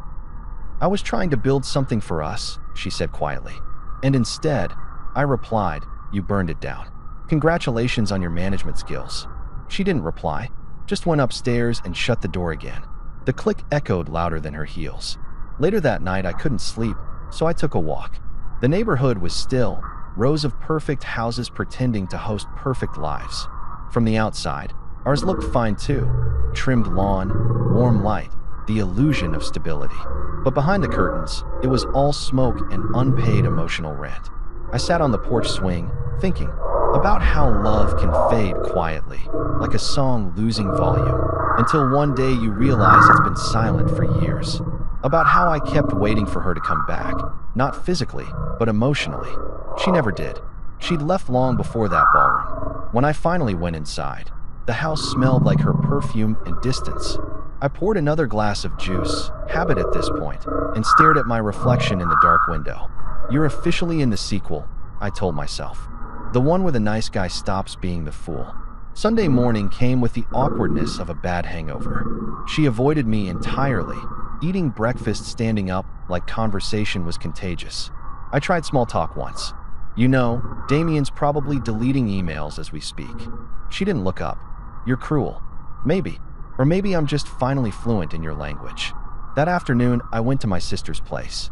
[SPEAKER 1] "I was trying to build something for us," she said quietly. "And instead," I replied, "you burned it down. Congratulations on your management skills." She didn't reply, just went upstairs and shut the door again. The click echoed louder than her heels. Later that night, I couldn't sleep, so I took a walk. The neighborhood was still, rows of perfect houses pretending to host perfect lives. From the outside, ours looked fine too. Trimmed lawn, warm light, the illusion of stability. But behind the curtains, it was all smoke and unpaid emotional rent. I sat on the porch swing, thinking about how love can fade quietly, like a song losing volume, until one day you realize it's been silent for years. About how I kept waiting for her to come back, not physically, but emotionally. She never did. She'd left long before that ballroom. When I finally went inside, the house smelled like her perfume and distance. I poured another glass of juice, habit at this point, and stared at my reflection in the dark window. "You're officially in the sequel," I told myself. The one where the nice guy stops being the fool. Sunday morning came with the awkwardness of a bad hangover. She avoided me entirely, eating breakfast standing up like conversation was contagious. I tried small talk once. "You know, Damien's probably deleting emails as we speak." She didn't look up. "You're cruel." "Maybe. Or maybe I'm just finally fluent in your language." That afternoon, I went to my sister's place.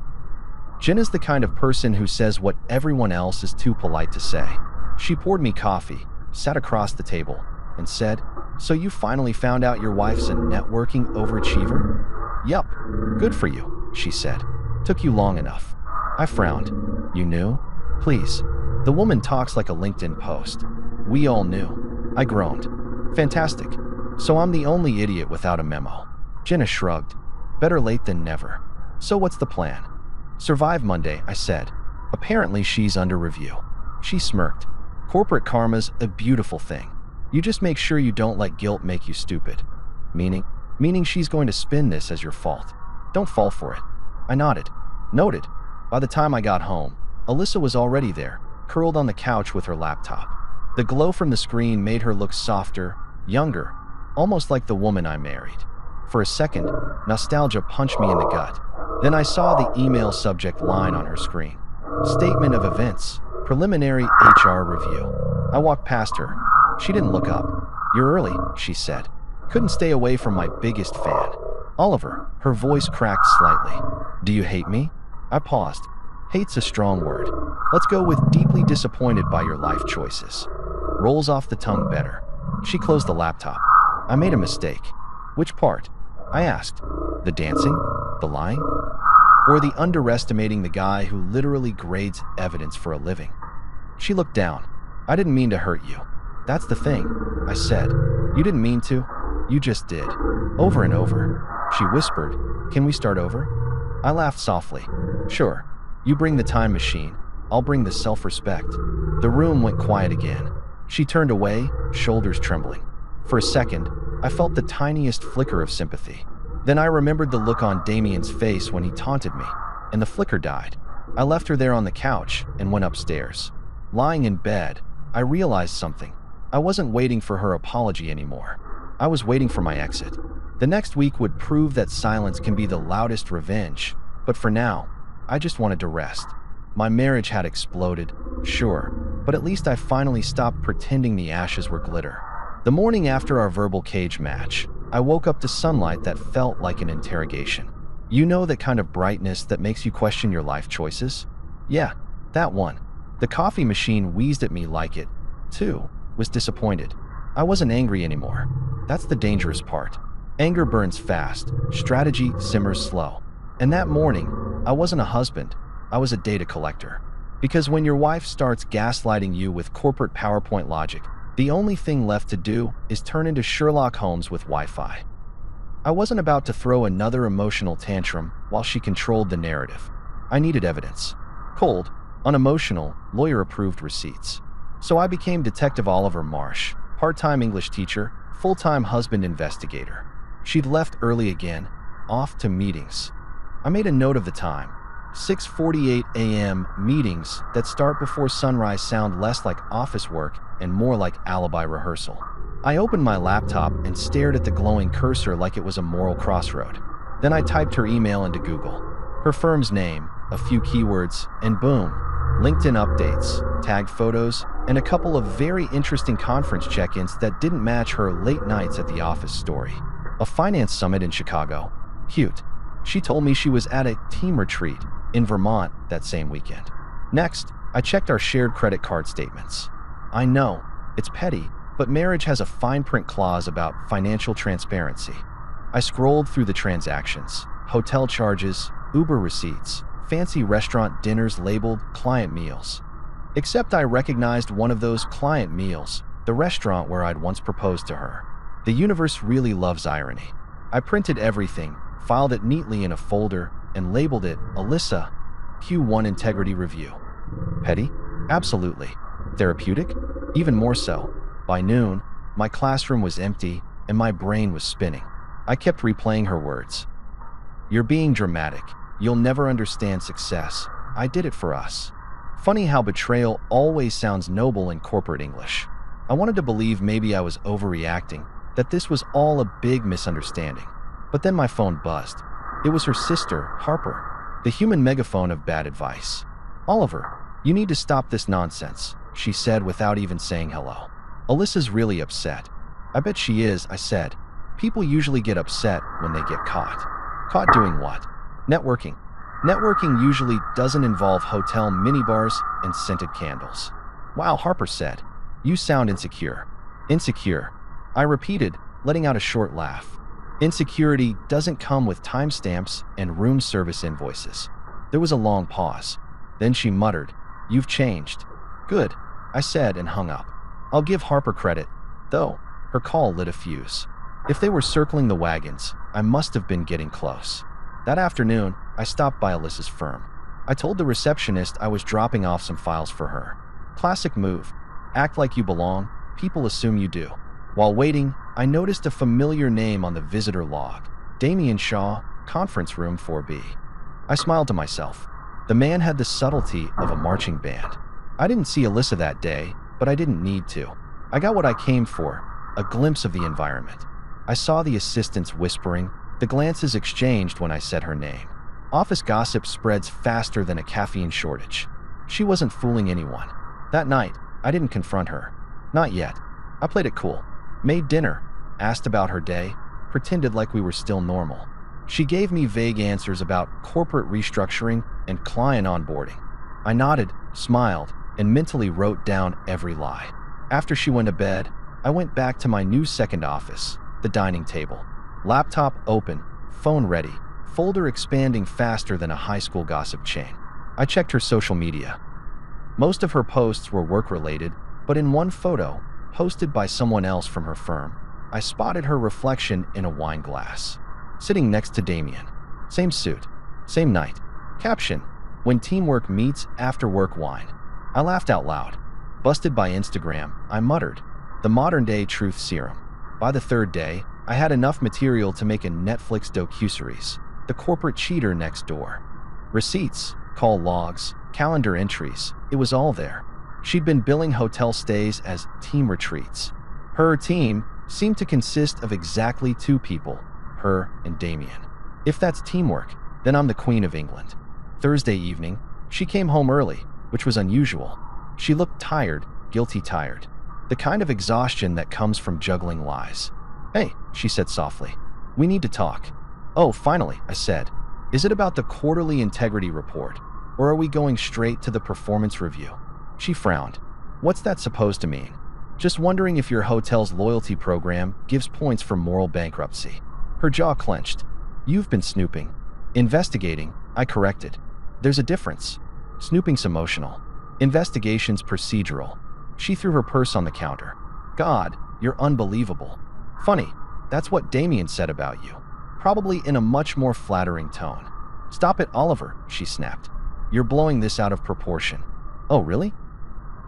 [SPEAKER 1] Jenna's the kind of person who says what everyone else is too polite to say. She poured me coffee, sat across the table, and said, "So you finally found out your wife's a networking overachiever?" "Yup. Good for you," she said. "Took you long enough." I frowned. "You knew?" "Please." The woman talks like a LinkedIn post. We all knew. I groaned. Fantastic. So I'm the only idiot without a memo. Jenna shrugged. Better late than never. So what's the plan? Survive Monday, I said. Apparently she's under review. She smirked. Corporate karma's a beautiful thing. You just make sure you don't let guilt make you stupid. Meaning she's going to spin this as your fault. Don't fall for it. I nodded. Noted. By the time I got home, Alyssa was already there, curled on the couch with her laptop. The glow from the screen made her look softer, younger, almost like the woman I married. For a second, nostalgia punched me in the gut. Then I saw the email subject line on her screen. Statement of events, preliminary HR review. I walked past her. She didn't look up. You're early, she said. Couldn't stay away from my biggest fan. Oliver, her voice cracked slightly. Do you hate me? I paused. Hate's a strong word. Let's go with deeply disappointed by your life choices. Rolls off the tongue better. She closed the laptop. I made a mistake. Which part? I asked. The dancing? The lying? Or the underestimating the guy who literally grades evidence for a living? She looked down. I didn't mean to hurt you. That's the thing, I said. You didn't mean to. You just did. Over and over. She whispered, Can we start over? I laughed softly. Sure. You bring the time machine. I'll bring the self-respect. The room went quiet again. She turned away, shoulders trembling. For a second, I felt the tiniest flicker of sympathy. Then I remembered the look on Damien's face when he taunted me, and the flicker died. I left her there on the couch and went upstairs. Lying in bed, I realized something. I wasn't waiting for her apology anymore. I was waiting for my exit. The next week would prove that silence can be the loudest revenge, but for now, I just wanted to rest. My marriage had exploded, sure, but at least I finally stopped pretending the ashes were glitter. The morning after our verbal cage match, I woke up to sunlight that felt like an interrogation. You know that kind of brightness that makes you question your life choices? Yeah, that one. The coffee machine wheezed at me like it, too, was disappointed. I wasn't angry anymore. That's the dangerous part. Anger burns fast, strategy simmers slow. And that morning, I wasn't a husband, I was a data collector. Because when your wife starts gaslighting you with corporate PowerPoint logic, the only thing left to do is turn into Sherlock Holmes with Wi-Fi. I wasn't about to throw another emotional tantrum while she controlled the narrative. I needed evidence. Cold, unemotional, lawyer-approved receipts. So I became Detective Oliver Marsh, part-time English teacher, full-time husband investigator. She'd left early again, off to meetings. I made a note of the time. 6:48 a.m. meetings that start before sunrise sound less like office work and more like alibi rehearsal. I opened my laptop and stared at the glowing cursor like it was a moral crossroad. Then I typed her email into Google. Her firm's name, a few keywords, and boom, LinkedIn updates, tagged photos, and a couple of very interesting conference check-ins that didn't match her late nights at the office story. A finance summit in Chicago. Cute. She told me she was at a team retreat in Vermont that same weekend. Next, I checked our shared credit card statements. I know, it's petty, but marriage has a fine print clause about financial transparency. I scrolled through the transactions, hotel charges, Uber receipts, fancy restaurant dinners labeled client meals. Except I recognized one of those client meals, the restaurant where I'd once proposed to her. The universe really loves irony. I printed everything, filed it neatly in a folder, and labeled it Alyssa Q1 Integrity Review. Petty? Absolutely. Therapeutic? Even more so. By noon, my classroom was empty and my brain was spinning. I kept replaying her words. You're being dramatic. You'll never understand success. I did it for us. Funny how betrayal always sounds noble in corporate English. I wanted to believe maybe I was overreacting, that this was all a big misunderstanding. But then my phone buzzed. It was her sister, Harper, the human megaphone of bad advice. Oliver, you need to stop this nonsense, she said without even saying hello. Alyssa's really upset. I bet she is, I said. People usually get upset when they get caught. Caught doing what? Networking. Networking usually doesn't involve hotel minibars and scented candles. Wow, Harper said. You sound insecure. Insecure. I repeated, letting out a short laugh. Insecurity doesn't come with timestamps and room service invoices. There was a long pause. Then she muttered, You've changed. Good, I said and hung up. I'll give Harper credit, though. Her call lit a fuse. If they were circling the wagons, I must have been getting close. That afternoon, I stopped by Alyssa's firm. I told the receptionist I was dropping off some files for her. Classic move. Act like you belong, people assume you do. While waiting, I noticed a familiar name on the visitor log. Damien Shaw, conference room 4B. I smiled to myself. The man had the subtlety of a marching band. I didn't see Alyssa that day, but I didn't need to. I got what I came for, a glimpse of the environment. I saw the assistants whispering, the glances exchanged when I said her name. Office gossip spreads faster than a caffeine shortage. She wasn't fooling anyone. That night, I didn't confront her. Not yet. I played it cool. Made dinner, asked about her day, pretended like we were still normal. She gave me vague answers about corporate restructuring and client onboarding. I nodded, smiled, and mentally wrote down every lie. After she went to bed, I went back to my new second office, the dining table. Laptop open, phone ready, folder expanding faster than a high school gossip chain. I checked her social media. Most of her posts were work-related, but in one photo, posted by someone else from her firm, I spotted her reflection in a wine glass. Sitting next to Damien. Same suit. Same night. Caption: when teamwork meets after-work wine. I laughed out loud. Busted by Instagram, I muttered, the modern-day truth serum. By the third day, I had enough material to make a Netflix docuseries, The Corporate Cheater Next Door. Receipts, call logs, calendar entries, it was all there. She'd been billing hotel stays as team retreats. Her team seemed to consist of exactly two people, her and Damien. If that's teamwork, then I'm the Queen of England. Thursday evening, she came home early, which was unusual. She looked tired, guilty tired. The kind of exhaustion that comes from juggling lies. Hey, she said softly. We need to talk. Oh, finally, I said. Is it about the quarterly integrity report, or are we going straight to the performance review? She frowned. What's that supposed to mean? Just wondering if your hotel's loyalty program gives points for moral bankruptcy. Her jaw clenched. You've been snooping. Investigating, I corrected. There's a difference. Snooping's emotional. Investigation's procedural. She threw her purse on the counter. God, you're unbelievable. Funny, that's what Damien said about you. Probably in a much more flattering tone. Stop it, Oliver, she snapped. You're blowing this out of proportion. Oh, really?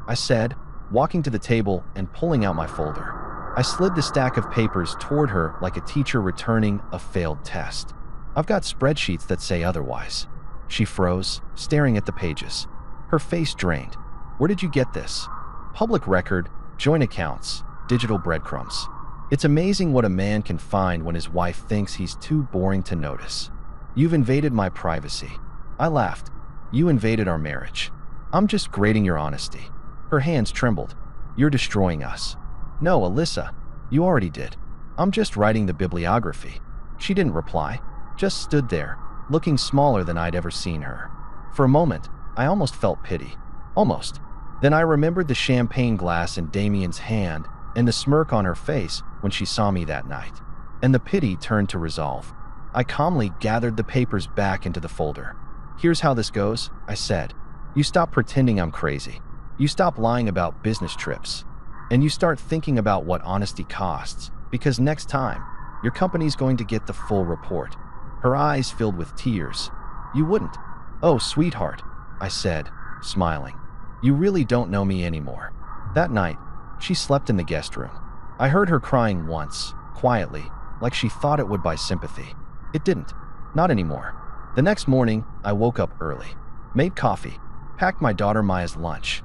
[SPEAKER 1] I said, walking to the table and pulling out my folder. I slid the stack of papers toward her like a teacher returning a failed test. I've got spreadsheets that say otherwise. She froze, staring at the pages. Her face drained. Where did you get this? Public record, joint accounts, digital breadcrumbs. It's amazing what a man can find when his wife thinks he's too boring to notice. You've invaded my privacy. I laughed. You invaded our marriage. I'm just grading your honesty. Her hands trembled. You're destroying us. No, Alyssa, you already did. I'm just writing the bibliography. She didn't reply, just stood there, looking smaller than I'd ever seen her. For a moment, I almost felt pity. Almost. Then I remembered the champagne glass in Damien's hand and the smirk on her face when she saw me that night. And the pity turned to resolve. I calmly gathered the papers back into the folder. Here's how this goes, I said. You stop pretending I'm crazy. You stop lying about business trips. And you start thinking about what honesty costs, because next time, your company's going to get the full report. Her eyes filled with tears. You wouldn't. Oh, sweetheart, I said, smiling. You really don't know me anymore. That night, she slept in the guest room. I heard her crying once, quietly, like she thought it would buy sympathy. It didn't. Not anymore. The next morning, I woke up early, made coffee, packed my daughter Maya's lunch.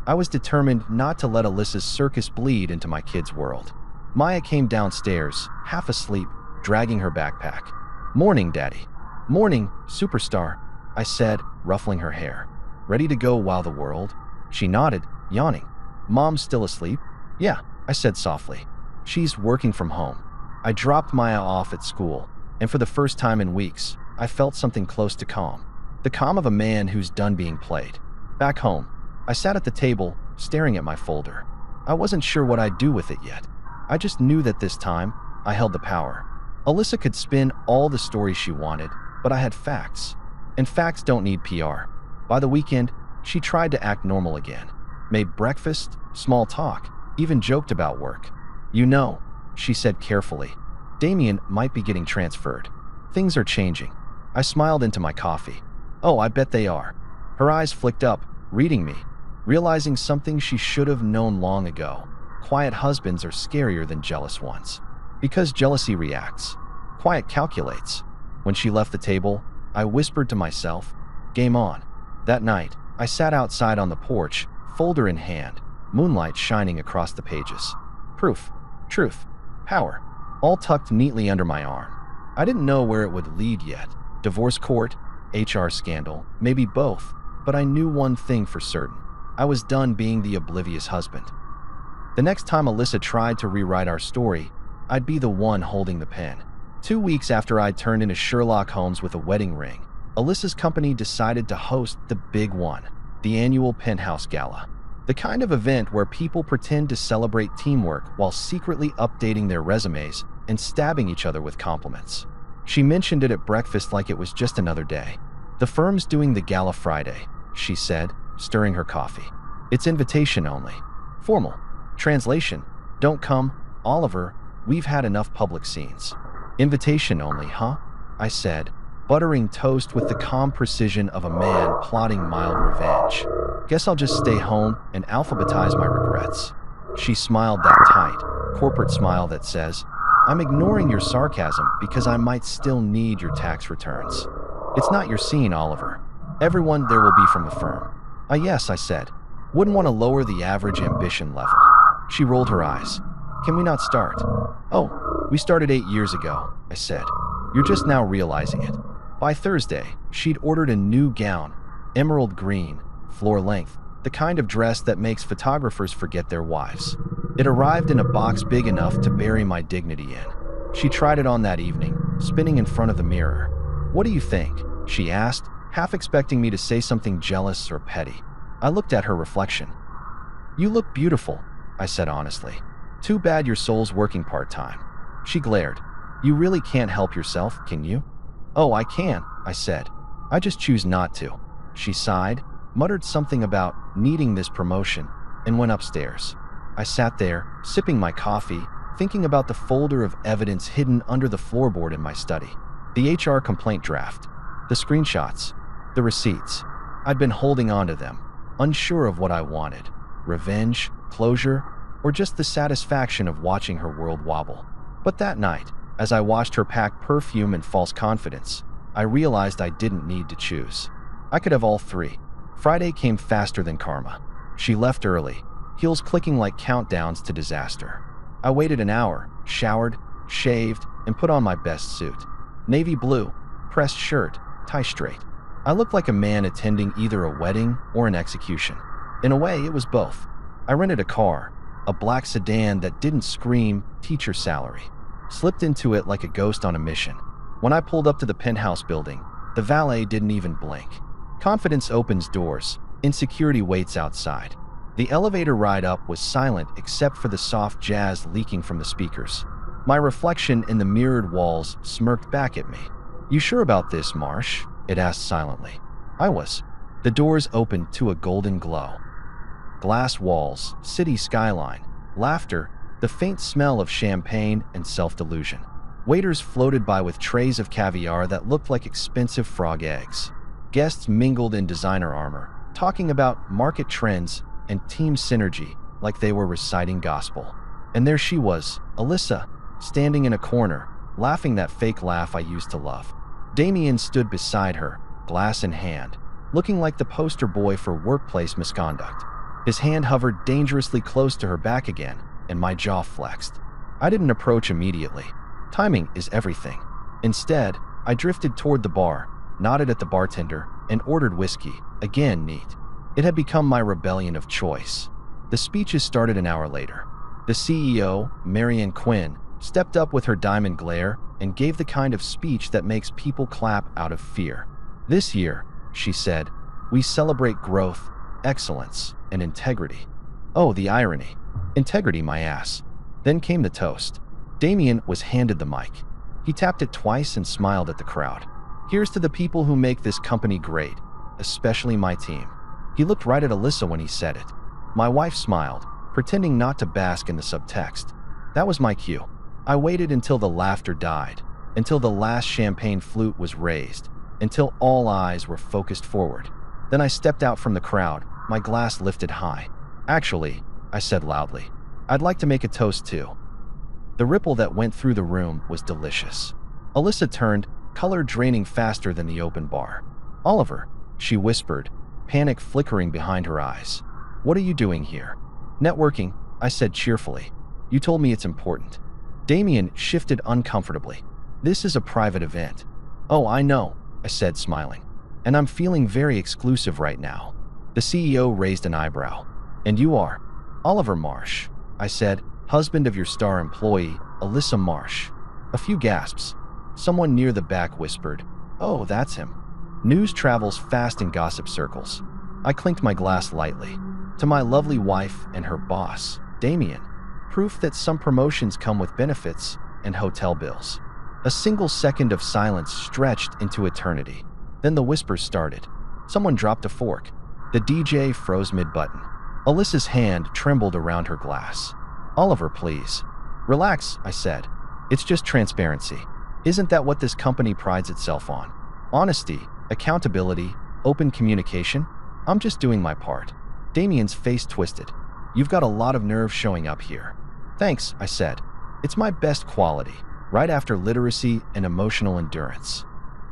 [SPEAKER 1] I was determined not to let Alyssa's circus bleed into my kids' world. Maya came downstairs, half asleep, dragging her backpack. Morning, Daddy. Morning, superstar, I said, ruffling her hair. Ready to go wow the world? She nodded, yawning. Mom's still asleep? Yeah, I said softly. She's working from home. I dropped Maya off at school, and for the first time in weeks, I felt something close to calm. The calm of a man who's done being played. Back home, I sat at the table, staring at my folder. I wasn't sure what I'd do with it yet. I just knew that this time, I held the power. Alyssa could spin all the stories she wanted, but I had facts. And facts don't need PR. By the weekend, she tried to act normal again. made breakfast, small talk, even joked about work. "You know," she said carefully, "Damien might be getting transferred. Things are changing." I smiled into my coffee. "Oh, I bet they are." Her eyes flicked up, reading me, realizing something she should have known long ago. Quiet husbands are scarier than jealous ones. Because jealousy reacts. Quiet calculates. When she left the table, I whispered to myself, "Game on." That night, I sat outside on the porch, folder in hand, moonlight shining across the pages. Proof, truth, power, all tucked neatly under my arm. I didn't know where it would lead yet. Divorce court, HR scandal, maybe both, but I knew one thing for certain. I was done being the oblivious husband. The next time Alyssa tried to rewrite our story, I'd be the one holding the pen. 2 weeks after I'd turned into Sherlock Holmes with a wedding ring, Alyssa's company decided to host the big one, the annual Penthouse Gala. The kind of event where people pretend to celebrate teamwork while secretly updating their resumes and stabbing each other with compliments. She mentioned it at breakfast like it was just another day. "The firm's doing the gala Friday," she said, stirring her coffee. "It's invitation only. Formal. Translation: don't come, Oliver, we've had enough public scenes." "Invitation only, huh?" I said, buttering toast with the calm precision of a man plotting mild revenge. "Guess I'll just stay home and alphabetize my regrets." She smiled, that tight, corporate smile that says, "I'm ignoring your sarcasm because I might still need your tax returns. It's not your scene, Oliver. Everyone there will be from the firm." Yes," I said. "Wouldn't want to lower the average ambition level." She rolled her eyes. "Can we not start?" "Oh, we started 8 years ago," I said. "You're just now realizing it." By Thursday, she'd ordered a new gown, emerald green, floor length, the kind of dress that makes photographers forget their wives. It arrived in a box big enough to bury my dignity in. She tried it on that evening, spinning in front of the mirror. "What do you think?" she asked, half expecting me to say something jealous or petty. I looked at her reflection. "You look beautiful," I said honestly. "Too bad your soul's working part-time." She glared. "You really can't help yourself, can you?" "Oh, I can," I said. "I just choose not to." She sighed, muttered something about needing this promotion, and went upstairs. I sat there, sipping my coffee, thinking about the folder of evidence hidden under the floorboard in my study. The HR complaint draft, the screenshots, the receipts. I'd been holding on to them, unsure of what I wanted. Revenge, closure, or just the satisfaction of watching her world wobble. But that night, as I watched her pack perfume and false confidence, I realized I didn't need to choose. I could have all three. Friday came faster than karma. She left early, heels clicking like countdowns to disaster. I waited an hour, showered, shaved, and put on my best suit. Navy blue, pressed shirt, tie straight. I looked like a man attending either a wedding or an execution. In a way, it was both. I rented a car, a black sedan that didn't scream teacher salary. Slipped into it like a ghost on a mission. When I pulled up to the penthouse building, the valet didn't even blink. Confidence opens doors, insecurity waits outside. The elevator ride up was silent except for the soft jazz leaking from the speakers. My reflection in the mirrored walls smirked back at me. "You sure about this, Marsh?" it asked silently. I was. The doors opened to a golden glow. Glass walls, city skyline, laughter, the faint smell of champagne and self-delusion. Waiters floated by with trays of caviar that looked like expensive frog eggs. Guests mingled in designer armor, talking about market trends and team synergy like they were reciting gospel. And there she was, Alyssa, standing in a corner, laughing that fake laugh I used to love. Damien stood beside her, glass in hand, looking like the poster boy for workplace misconduct. His hand hovered dangerously close to her back again, and my jaw flexed. I didn't approach immediately. Timing is everything. Instead, I drifted toward the bar, nodded at the bartender, and ordered whiskey, again neat. It had become my rebellion of choice. The speeches started an hour later. The CEO, Marianne Quinn, stepped up with her diamond glare and gave the kind of speech that makes people clap out of fear. "This year," she said, "we celebrate growth, excellence, and integrity." Oh, the irony. Integrity, my ass. Then came the toast. Damien was handed the mic. He tapped it twice and smiled at the crowd. "Here's to the people who make this company great, especially my team." He looked right at Alyssa when he said it. My wife smiled, pretending not to bask in the subtext. That was my cue. I waited until the laughter died, until the last champagne flute was raised, until all eyes were focused forward. Then I stepped out from the crowd, my glass lifted high. Actually, I said loudly, I'd like to make a toast too. The ripple that went through the room was delicious. Alyssa turned, color draining faster than the open bar. Oliver, she whispered, panic flickering behind her eyes. What are you doing here? Networking, I said cheerfully. You told me it's important. Damien shifted uncomfortably. This is a private event. Oh, I know, I said smiling. And I'm feeling very exclusive right now. The CEO raised an eyebrow. And you are? Oliver Marsh, I said, husband of your star employee, Alyssa Marsh. A few gasps. Someone near the back whispered, oh, that's him. News travels fast in gossip circles. I clinked my glass lightly. To my lovely wife and her boss, Damien. Proof that some promotions come with benefits and hotel bills. A single second of silence stretched into eternity. Then the whispers started. Someone dropped a fork. The DJ froze mid-button. Alyssa's hand trembled around her glass. Oliver, please. Relax, I said. It's just transparency. Isn't that what this company prides itself on? Honesty, accountability, open communication? I'm just doing my part. Damien's face twisted. You've got a lot of nerve showing up here. Thanks, I said. It's my best quality, right after literacy and emotional endurance.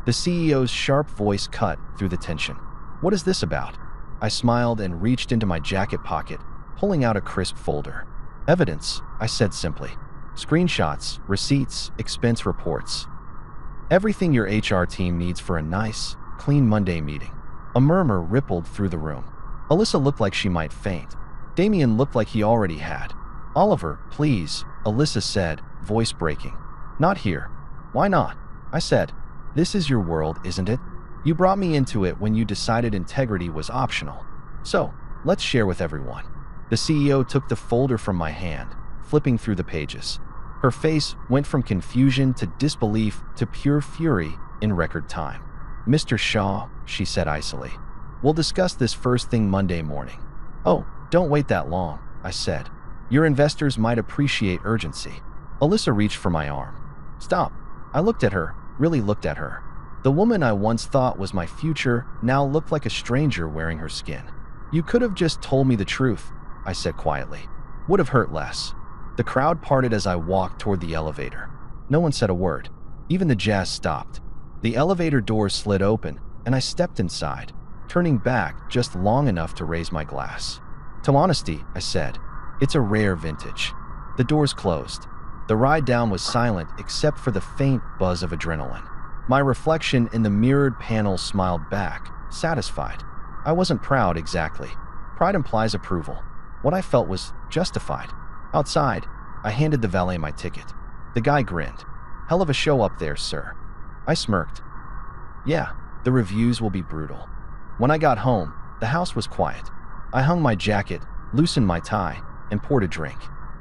[SPEAKER 1] The CEO's sharp voice cut through the tension. What is this about? I smiled and reached into my jacket pocket, pulling out a crisp folder. Evidence, I said simply. Screenshots, receipts, expense reports. Everything your HR team needs for a nice, clean Monday meeting. A murmur rippled through the room. Alyssa looked like she might faint. Damien looked like he already had. Oliver, please, Alyssa said, voice breaking. Not here. Why not? I said. This is your world, isn't it? You brought me into it when you decided integrity was optional. So, let's share with everyone. The CEO took the folder from my hand, flipping through the pages. Her face went from confusion to disbelief to pure fury in record time. Mr. Shaw, she said icily. We'll discuss this first thing Monday morning. Oh, don't wait that long, I said. Your investors might appreciate urgency. Alyssa reached for my arm. Stop. I looked at her, really looked at her. The woman I once thought was my future now looked like a stranger wearing her skin. You could have just told me the truth, I said quietly. Would have hurt less. The crowd parted as I walked toward the elevator. No one said a word. Even the jazz stopped. The elevator doors slid open, and I stepped inside, turning back just long enough to raise my glass. To honesty, I said, it's a rare vintage. The doors closed. The ride down was silent except for the faint buzz of adrenaline. My reflection in the mirrored panel smiled back, satisfied. I wasn't proud exactly. Pride implies approval. What I felt was justified. Outside, I handed the valet my ticket. The guy grinned. Hell of a show up there, sir. I smirked. Yeah, the reviews will be brutal. When I got home, the house was quiet. I hung my jacket, loosened my tie, and poured a drink.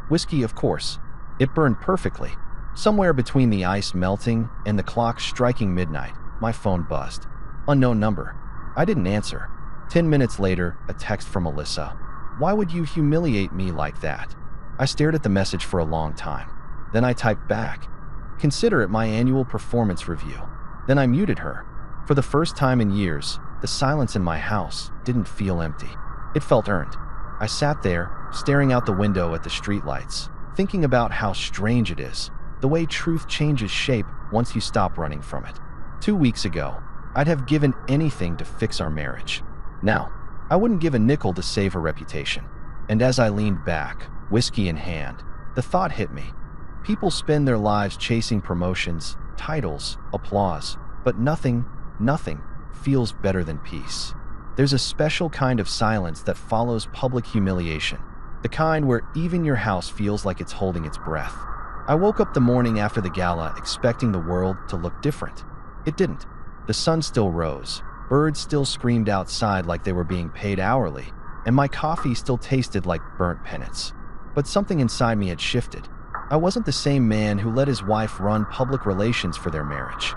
[SPEAKER 1] Whiskey, of course. It burned perfectly. Somewhere between the ice melting and the clock striking midnight, my phone buzzed. Unknown number. I didn't answer. 10 minutes later, a text from Alyssa. Why would you humiliate me like that? I stared at the message for a long time. Then I typed back. Consider it my annual performance review. Then I muted her. For the first time in years, the silence in my house didn't feel empty. It felt earned. I sat there, staring out the window at the streetlights, thinking about how strange it is, the way truth changes shape once you stop running from it. 2 weeks ago, I'd have given anything to fix our marriage. Now, I wouldn't give a nickel to save her reputation. And as I leaned back, whiskey in hand, the thought hit me. People spend their lives chasing promotions, titles, applause, but nothing feels better than peace. There's a special kind of silence that follows public humiliation, the kind where even your house feels like it's holding its breath. I woke up the morning after the gala expecting the world to look different. It didn't. The sun still rose, birds still screamed outside like they were being paid hourly, and my coffee still tasted like burnt pennants. But something inside me had shifted. I wasn't the same man who let his wife run public relations for their marriage.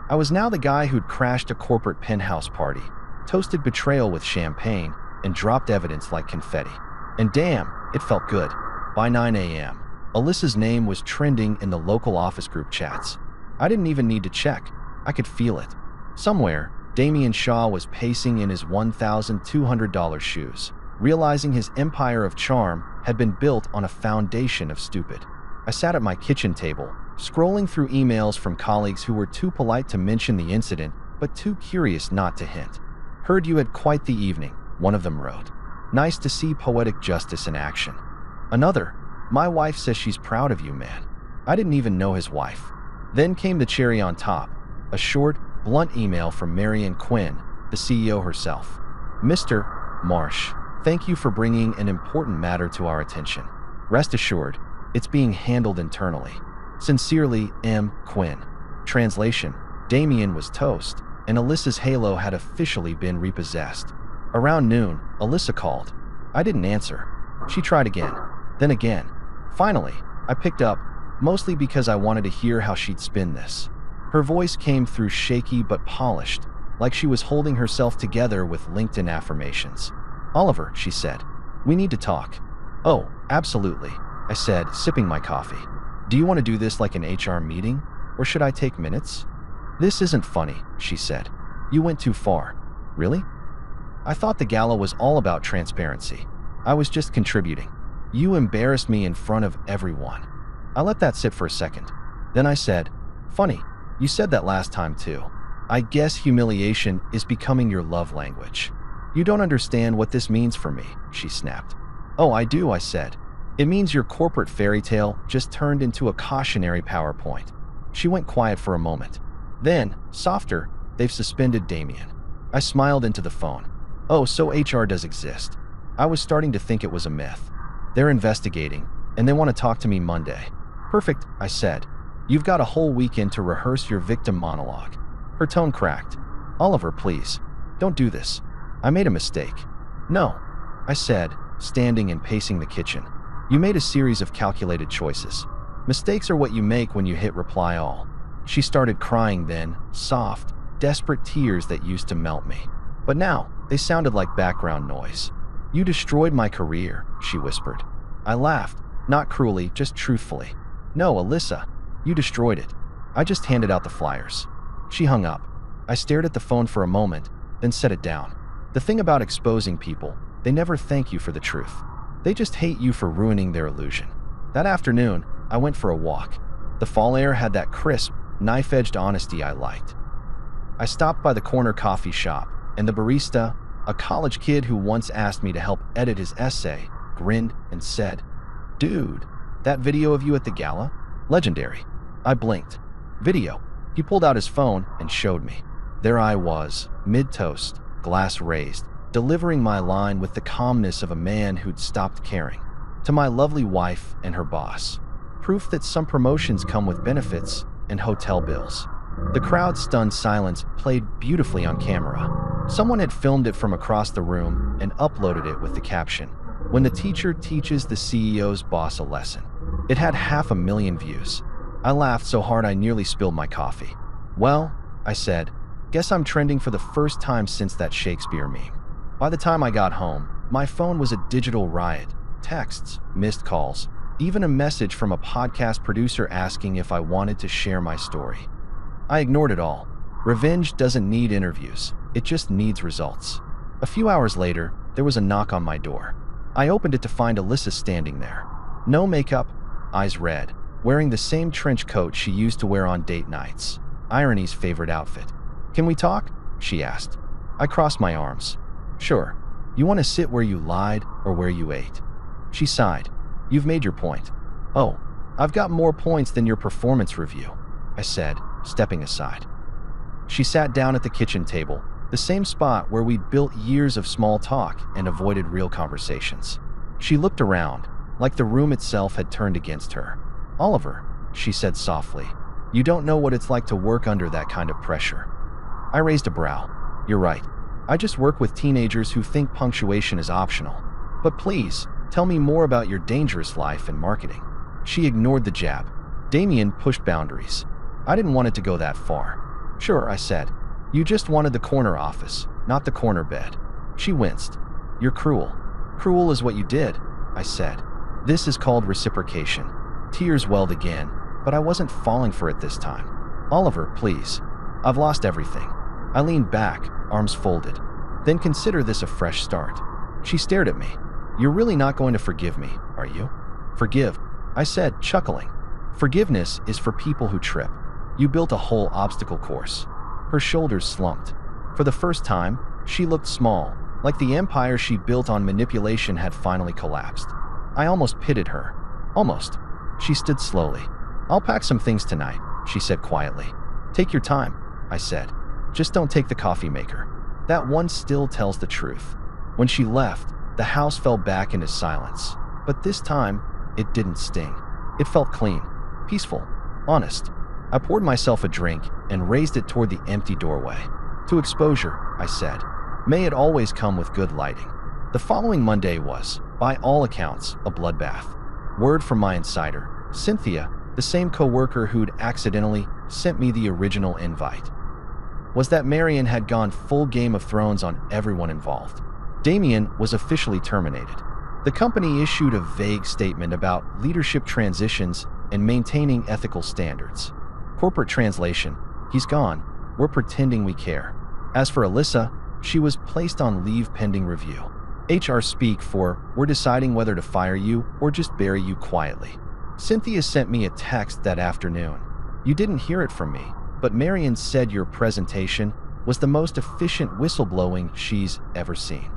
[SPEAKER 1] I was now the guy who'd crashed a corporate penthouse party, toasted betrayal with champagne, and dropped evidence like confetti. And damn, it felt good. By 9 a.m., Alyssa's name was trending in the local office group chats. I didn't even need to check. I could feel it. Somewhere, Damien Shaw was pacing in his $1,200 shoes, realizing his empire of charm had been built on a foundation of stupid. I sat at my kitchen table, scrolling through emails from colleagues who were too polite to mention the incident, but too curious not to hint. "Heard you had quite the evening," one of them wrote. "Nice to see poetic justice in action." Another, "My wife says she's proud of you, man." I didn't even know his wife. Then came the cherry on top, a short, blunt email from Marion Quinn, the CEO herself. "Mr. Marsh, thank you for bringing an important matter to our attention. Rest assured, it's being handled internally. Sincerely, M. Quinn." Translation: Damien was toast, and Alyssa's halo had officially been repossessed. Around noon, Alyssa called. I didn't answer. She tried again, then again. Finally, I picked up, mostly because I wanted to hear how she'd spin this. Her voice came through shaky but polished, like she was holding herself together with LinkedIn affirmations. "Oliver," she said, "we need to talk." "Oh, absolutely," I said, sipping my coffee. "Do you want to do this like an HR meeting, or should I take minutes?" "This isn't funny," she said. "You went too far." "Really?" I thought the gala was all about transparency. I was just contributing. "You embarrassed me in front of everyone." I let that sit for a second. Then I said, "Funny, you said that last time too. I guess humiliation is becoming your love language." "You don't understand what this means for me," she snapped. "Oh, I do," I said. "It means your corporate fairy tale just turned into a cautionary PowerPoint." She went quiet for a moment. Then, softer, "They've suspended Damien." I smiled into the phone. "Oh, so HR does exist. I was starting to think it was a myth. They're investigating, and they want to talk to me Monday." "Perfect," I said. "You've got a whole weekend to rehearse your victim monologue." Her tone cracked. "Oliver, please, don't do this. I made a mistake." "No," I said, standing and pacing the kitchen. "You made a series of calculated choices. Mistakes are what you make when you hit reply all." She started crying then, soft, desperate tears that used to melt me. But now, they sounded like background noise. "You destroyed my career," she whispered. I laughed, not cruelly, just truthfully. "No, Alyssa, you destroyed it. I just handed out the flyers." She hung up. I stared at the phone for a moment, then set it down. The thing about exposing people, they never thank you for the truth. They just hate you for ruining their illusion. That afternoon, I went for a walk. The fall air had that crisp, knife-edged honesty I liked. I stopped by the corner coffee shop, and the barista, a college kid who once asked me to help edit his essay, grinned and said, "Dude, that video of you at the gala? Legendary." I blinked. "Video." He pulled out his phone and showed me. There I was, mid-toast, glass raised, delivering my line with the calmness of a man who'd stopped caring. To my lovely wife and her boss. Proof that some promotions come with benefits and hotel bills. The crowd's stunned silence played beautifully on camera. Someone had filmed it from across the room and uploaded it with the caption, "When the teacher teaches the CEO's boss a lesson." It had 500,000 views. I laughed so hard I nearly spilled my coffee. "Well," I said, "guess I'm trending for the first time since that Shakespeare meme." By the time I got home, my phone was a digital riot. Texts, missed calls, even a message from a podcast producer asking if I wanted to share my story. I ignored it all. Revenge doesn't need interviews, it just needs results. A few hours later, there was a knock on my door. I opened it to find Alyssa standing there. No makeup, eyes red, wearing the same trench coat she used to wear on date nights. Irony's favorite outfit. "Can we talk?" she asked. I crossed my arms. "Sure. You want to sit where you lied or where you ate?" She sighed. "You've made your point." "Oh, I've got more points than your performance review," I said, stepping aside. She sat down at the kitchen table, the same spot where we'd built years of small talk and avoided real conversations. She looked around, like the room itself had turned against her. "Oliver," she said softly, "you don't know what it's like to work under that kind of pressure." I raised a brow. "You're right. I just work with teenagers who think punctuation is optional. But please, tell me more about your dangerous life in marketing." She ignored the jab. Damien pushed boundaries. I didn't want it to go that far. "Sure," I said. "You just wanted the corner office, not the corner bed." She winced. You're cruel. Cruel is what you did, I said. This is called reciprocation. Tears welled again, but I wasn't falling for it this time. Oliver, please. I've lost everything. I leaned back, arms folded. Then consider this a fresh start. She stared at me. You're really not going to forgive me, are you? Forgive, I said, chuckling. Forgiveness is for people who trip. You built a whole obstacle course. Her shoulders slumped. For the first time, she looked small, like the empire she built on manipulation had finally collapsed. I almost pitied her. Almost. She stood slowly. I'll pack some things tonight, she said quietly. Take your time, I said. Just don't take the coffee maker. That one still tells the truth. When she left, the house fell back into silence. But this time, it didn't sting. It felt clean, peaceful, honest. I poured myself a drink and raised it toward the empty doorway. To exposure, I said. May it always come with good lighting. The following Monday was, by all accounts, a bloodbath. Word from my insider, Cynthia, the same co-worker who'd accidentally sent me the original invite, was that Marion had gone full Game of Thrones on everyone involved. Damien was officially terminated. The company issued a vague statement about leadership transitions and maintaining ethical standards. Corporate translation, he's gone. We're pretending we care. As for Alyssa, she was placed on leave pending review. HR speak for, we're deciding whether to fire you or just bury you quietly. Cynthia sent me a text that afternoon. You didn't hear it from me, but Marion said your presentation was the most efficient whistleblowing she's ever seen.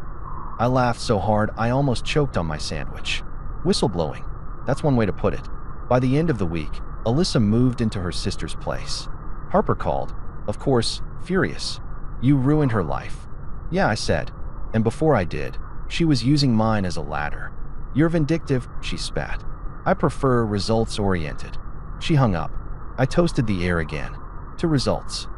[SPEAKER 1] I laughed so hard I almost choked on my sandwich. Whistleblowing, that's one way to put it. By the end of the week, Alyssa moved into her sister's place. Harper called, of course, furious. You ruined her life. Yeah, I said, and before I did, she was using mine as a ladder. You're vindictive, she spat. I prefer results-oriented. She hung up. I toasted the air again. To results.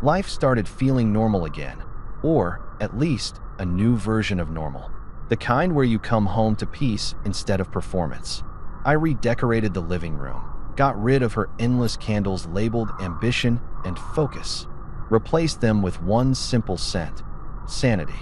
[SPEAKER 1] Life started feeling normal again. Or, at least, a new version of normal. The kind where you come home to peace instead of performance. I redecorated the living room, got rid of her endless candles labeled ambition and focus, replaced them with one simple scent, sanity.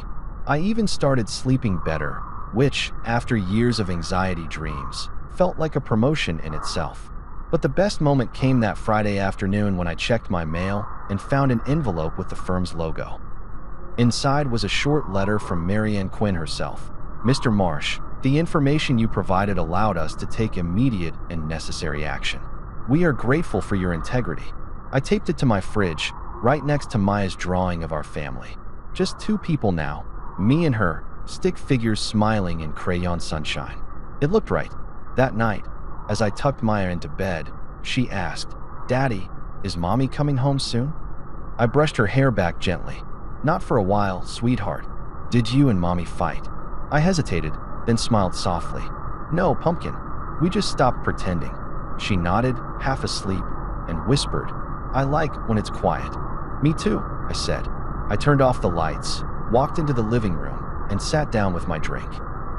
[SPEAKER 1] I even started sleeping better, which, after years of anxiety dreams, felt like a promotion in itself. But the best moment came that Friday afternoon when I checked my mail and found an envelope with the firm's logo. Inside was a short letter from Marianne Quinn herself. Mr. Marsh, the information you provided allowed us to take immediate and necessary action. We are grateful for your integrity. I taped it to my fridge, right next to Maya's drawing of our family. Just two people now, me and her, stick figures smiling in crayon sunshine. It looked right. That night, as I tucked Maya into bed, she asked, Daddy, is Mommy coming home soon? I brushed her hair back gently. Not for a while, sweetheart. Did you and Mommy fight? I hesitated, then smiled softly. No, Pumpkin. We just stopped pretending. She nodded, half asleep, and whispered, I like when it's quiet. Me too, I said. I turned off the lights, walked into the living room, and sat down with my drink.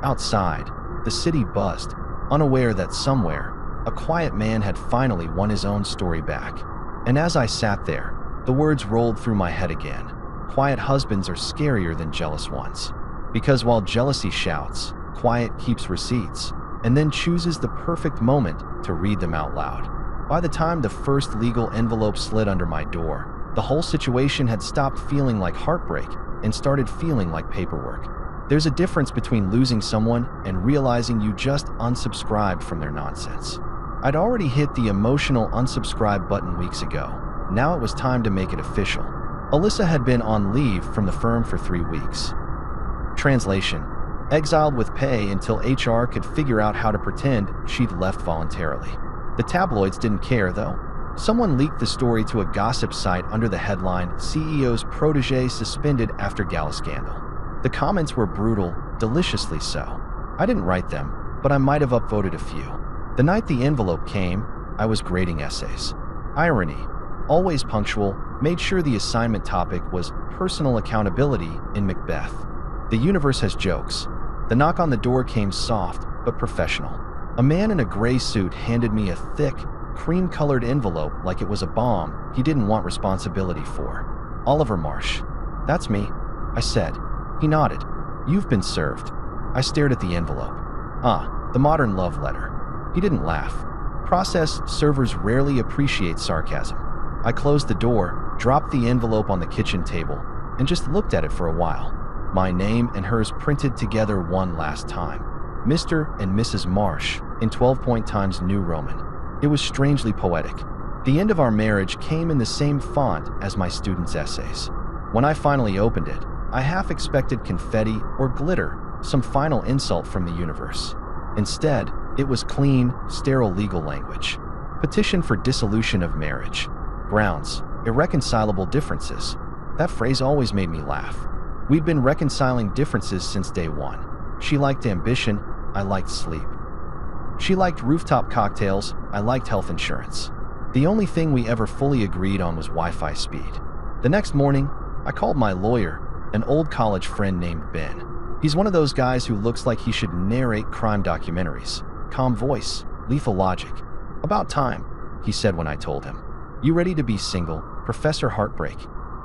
[SPEAKER 1] Outside, the city buzzed, unaware that somewhere, a quiet man had finally won his own story back. And as I sat there, the words rolled through my head again. Quiet husbands are scarier than jealous ones. Because while jealousy shouts, quiet keeps receipts, and then chooses the perfect moment to read them out loud. By the time the first legal envelope slid under my door, the whole situation had stopped feeling like heartbreak and started feeling like paperwork. There's a difference between losing someone and realizing you just unsubscribed from their nonsense. I'd already hit the emotional unsubscribe button weeks ago. Now it was time to make it official. Alyssa had been on leave from the firm for 3 weeks. Translation: exiled with pay until HR could figure out how to pretend she'd left voluntarily. The tabloids didn't care, though. Someone leaked the story to a gossip site under the headline, CEO's protege suspended after gala scandal. The comments were brutal, deliciously so. I didn't write them, but I might have upvoted a few. The night the envelope came, I was grading essays. Irony, always punctual, made sure the assignment topic was personal accountability in Macbeth. The universe has jokes. The knock on the door came soft, but professional. A man in a gray suit handed me a thick, cream-colored envelope like it was a bomb he didn't want responsibility for. Oliver Marsh. That's me, I said. He nodded. You've been served. I stared at the envelope. Ah, the modern love letter. He didn't laugh. Process servers rarely appreciate sarcasm. I closed the door, dropped the envelope on the kitchen table, and just looked at it for a while. My name and hers printed together one last time. Mr. and Mrs. Marsh in 12-point Times New Roman. It was strangely poetic. The end of our marriage came in the same font as my students' essays. When I finally opened it, I half expected confetti or glitter, some final insult from the universe. Instead, it was clean, sterile legal language. Petition for dissolution of marriage. Grounds, irreconcilable differences. That phrase always made me laugh. We'd been reconciling differences since day one. She liked ambition, I liked sleep. She liked rooftop cocktails, I liked health insurance. The only thing we ever fully agreed on was Wi-Fi speed. The next morning, I called my lawyer, an old college friend named Ben. He's one of those guys who looks like he should narrate crime documentaries. Calm voice, lethal logic. About time, he said when I told him. You ready to be single, Professor Heartbreak?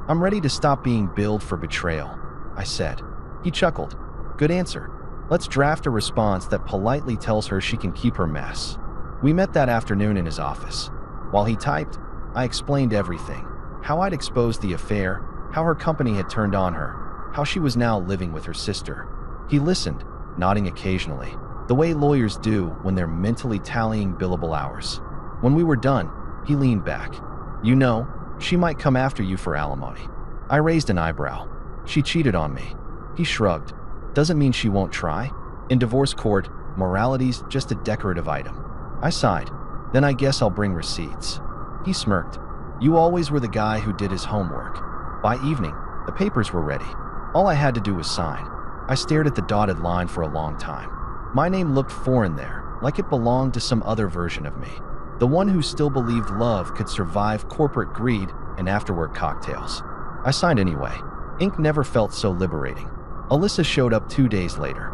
[SPEAKER 1] I'm ready to stop being billed for betrayal, I said. He chuckled. Good answer. Let's draft a response that politely tells her she can keep her mess. We met that afternoon in his office. While he typed, I explained everything. How I'd exposed the affair, how her company had turned on her, how she was now living with her sister. He listened, nodding occasionally, the way lawyers do when they're mentally tallying billable hours. When we were done, he leaned back. You know, she might come after you for alimony. I raised an eyebrow. She cheated on me. He shrugged. Doesn't mean she won't try. In divorce court, morality's just a decorative item. I sighed. Then I guess I'll bring receipts. He smirked. You always were the guy who did his homework. By evening, the papers were ready. All I had to do was sign. I stared at the dotted line for a long time. My name looked foreign there, like it belonged to some other version of me. The one who still believed love could survive corporate greed and after-work cocktails. I signed anyway. Ink never felt so liberating. Alyssa showed up 2 days later.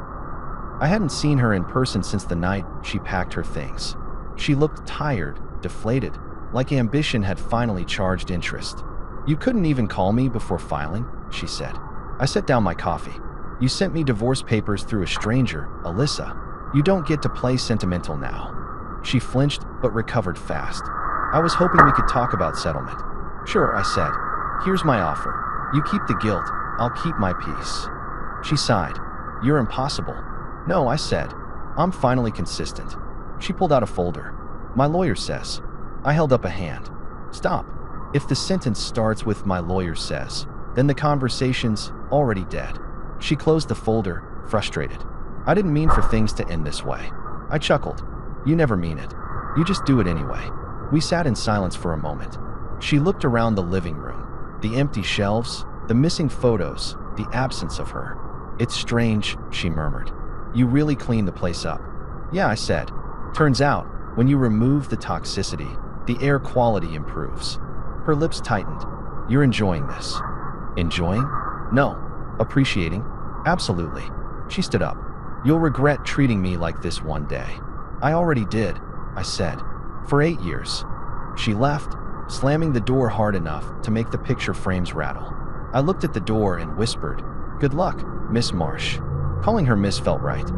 [SPEAKER 1] I hadn't seen her in person since the night she packed her things. She looked tired, deflated, like ambition had finally charged interest. You couldn't even call me before filing, she said. I set down my coffee. You sent me divorce papers through a stranger, Alyssa. You don't get to play sentimental now. She flinched, but recovered fast. I was hoping we could talk about settlement. Sure, I said. Here's my offer. You keep the guilt, I'll keep my peace. She sighed. You're impossible. No, I said. I'm finally consistent. She pulled out a folder. My lawyer says. I held up a hand. Stop. If the sentence starts with my lawyer says, then the conversation's already dead. She closed the folder, frustrated. I didn't mean for things to end this way. I chuckled. You never mean it. You just do it anyway. We sat in silence for a moment. She looked around the living room. The empty shelves, the missing photos, the absence of her. It's strange, she murmured. You really cleaned the place up. Yeah, I said. Turns out, when you remove the toxicity, the air quality improves. Her lips tightened. You're enjoying this. Enjoying? No. Appreciating? Absolutely. She stood up. You'll regret treating me like this one day. I already did, I said. For 8 years. She left, slamming the door hard enough to make the picture frames rattle. I looked at the door and whispered, Good luck, Miss Marsh. Calling her Miss felt right.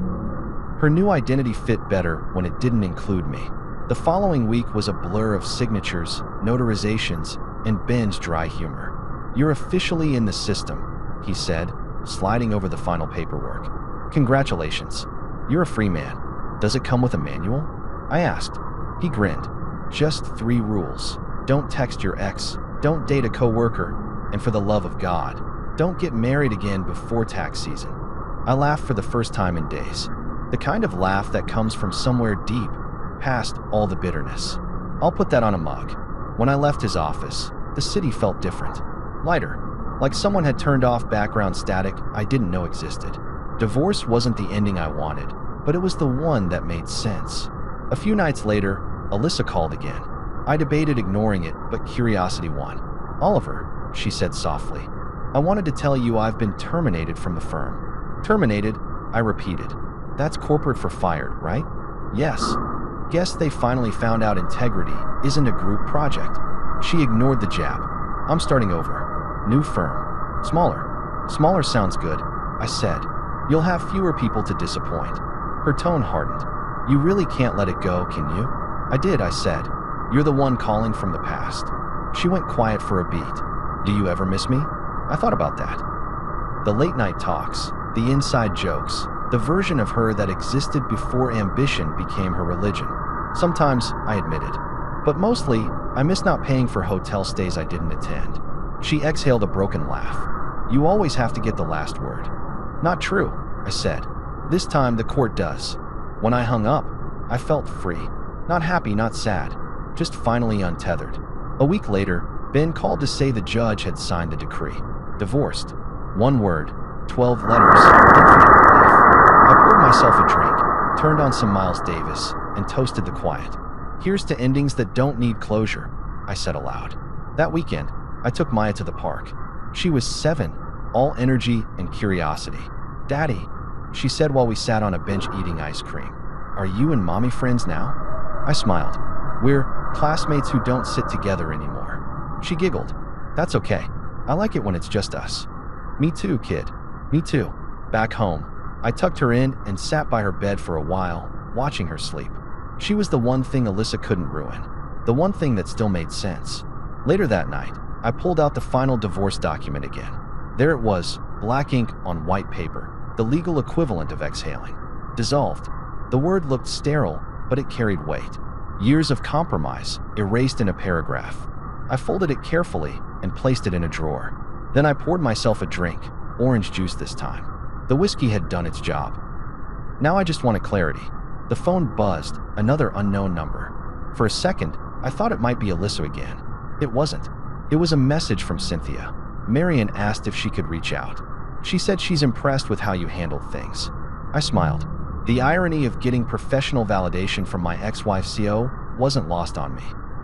[SPEAKER 1] Her new identity fit better when it didn't include me. The following week was a blur of signatures, notarizations, and Ben's dry humor. You're officially in the system, he said, sliding over the final paperwork. Congratulations. You're a free man. Does it come with a manual? I asked. He grinned. Just 3 rules. Don't text your ex. Don't date a coworker. And for the love of God, don't get married again before tax season. I laughed for the first time in days. The kind of laugh that comes from somewhere deep, past all the bitterness. I'll put that on a mug. When I left his office, the city felt different. Lighter. Like someone had turned off background static I didn't know existed. Divorce wasn't the ending I wanted, but it was the one that made sense. A few nights later, Alyssa called again. I debated ignoring it, but curiosity won. Oliver, she said softly, I wanted to tell you I've been terminated from the firm. Terminated, I repeated. That's corporate for fired, right? Yes. Guess they finally found out integrity isn't a group project. She ignored the jab. I'm starting over. New firm. Smaller. Smaller sounds good, I said. You'll have fewer people to disappoint. Her tone hardened. You really can't let it go, can you? I did, I said. You're the one calling from the past. She went quiet for a beat. Do you ever miss me? I thought about that. The late night talks, the inside jokes, the version of her that existed before ambition became her religion. Sometimes, I admitted. But mostly, I miss not paying for hotel stays I didn't attend. She exhaled a broken laugh. You always have to get the last word. Not true, I said. This time the court does. When I hung up, I felt free. Not happy, not sad. Just finally untethered. A week later, Ben called to say the judge had signed the decree. Divorced. One word, 12 letters, infinite relief. I poured myself a drink, turned on some Miles Davis, and toasted the quiet. Here's to endings that don't need closure, I said aloud. That weekend, I took Maya to the park. She was 7, all energy and curiosity. Daddy, she said while we sat on a bench eating ice cream. Are you and Mommy friends now? I smiled. We're classmates who don't sit together anymore. She giggled. That's okay. I like it when it's just us. Me too, kid. Me too. Back home, I tucked her in and sat by her bed for a while, watching her sleep. She was the one thing Alyssa couldn't ruin. The one thing that still made sense. Later that night, I pulled out the final divorce document again. There it was, black ink on white paper, the legal equivalent of exhaling. Dissolved. The word looked sterile, but it carried weight. Years of compromise, erased in a paragraph. I folded it carefully and placed it in a drawer. Then I poured myself a drink, orange juice this time. The whiskey had done its job. Now I just wanted clarity. The phone buzzed, another unknown number. For a second, I thought it might be Alyssa again. It wasn't. It was a message from Cynthia. Marian asked if she could reach out. She said she's impressed with how you handled things. I smiled. The irony of getting professional validation from my ex-wife's CO wasn't lost on me.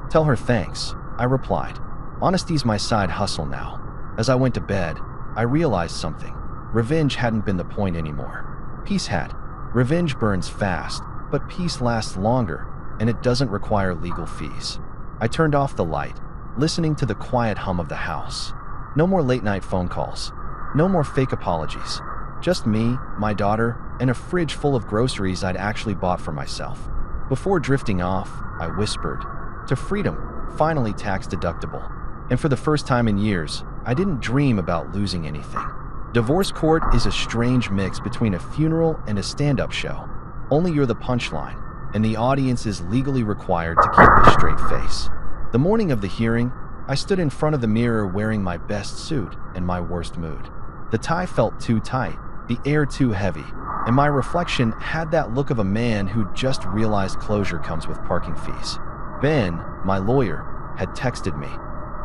[SPEAKER 1] Tell her thanks, I replied. Honesty's my side hustle now. As I went to bed, I realized something. Revenge hadn't been the point anymore. Peace had. Revenge burns fast, but peace lasts longer, and it doesn't require legal fees. I turned off the light, listening to the quiet hum of the house. No more late-night phone calls. No more fake apologies. Just me, my daughter, and a fridge full of groceries I'd actually bought for myself. Before drifting off, I whispered, to freedom, finally tax deductible. And for the first time in years, I didn't dream about losing anything. Divorce court is a strange mix between a funeral and a stand-up show. Only you're the punchline, and the audience is legally required to keep a straight face. The morning of the hearing, I stood in front of the mirror wearing my best suit and my worst mood. The tie felt too tight, the air too heavy, and my reflection had that look of a man who just realized closure comes with parking fees. Ben, my lawyer, had texted me,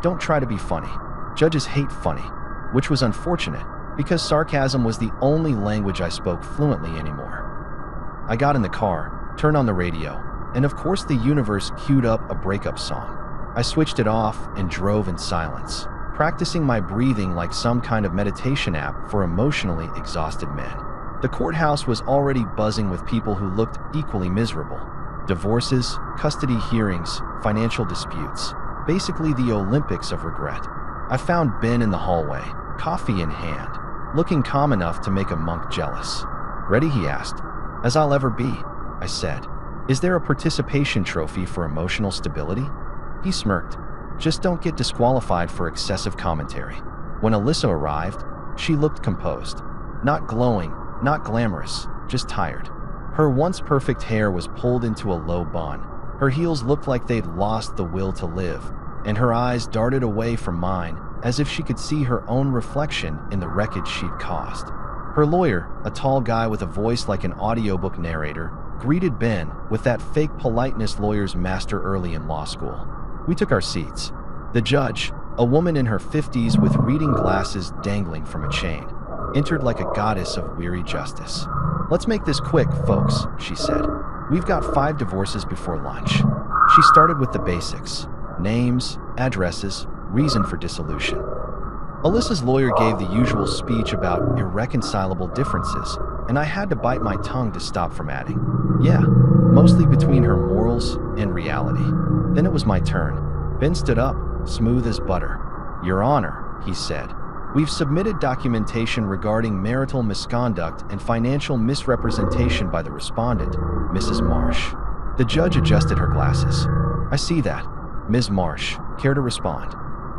[SPEAKER 1] "Don't try to be funny. Judges hate funny," which was unfortunate because sarcasm was the only language I spoke fluently anymore. I got in the car, turned on the radio, and of course the universe queued up a breakup song. I switched it off and drove in silence, practicing my breathing like some kind of meditation app for emotionally exhausted men. The courthouse was already buzzing with people who looked equally miserable. Divorces, custody hearings, financial disputes. Basically the Olympics of regret. I found Ben in the hallway, coffee in hand, looking calm enough to make a monk jealous. "Ready?" he asked. "As I'll ever be," I said. "Is there a participation trophy for emotional stability?" He smirked. "Just don't get disqualified for excessive commentary." When Alyssa arrived, she looked composed. Not glowing, not glamorous, just tired. Her once perfect hair was pulled into a low bun. Her heels looked like they'd lost the will to live, and her eyes darted away from mine as if she could see her own reflection in the wreckage she'd caused. Her lawyer, a tall guy with a voice like an audiobook narrator, greeted Ben with that fake politeness lawyers master early in law school. We took our seats. The judge, a woman in her 50s with reading glasses dangling from a chain, entered like a goddess of weary justice. "Let's make this quick, folks," she said. "We've got 5 divorces before lunch." She started with the basics: names, addresses, reason for dissolution. Alyssa's lawyer gave the usual speech about irreconcilable differences, and I had to bite my tongue to stop from adding, "Yeah, mostly between her morals and reality." Then it was my turn. Ben stood up, smooth as butter. "Your Honor," he said, We've submitted documentation regarding marital misconduct and financial misrepresentation by the respondent, Mrs. Marsh. The judge adjusted her glasses. I see that. Ms. Marsh, care to respond?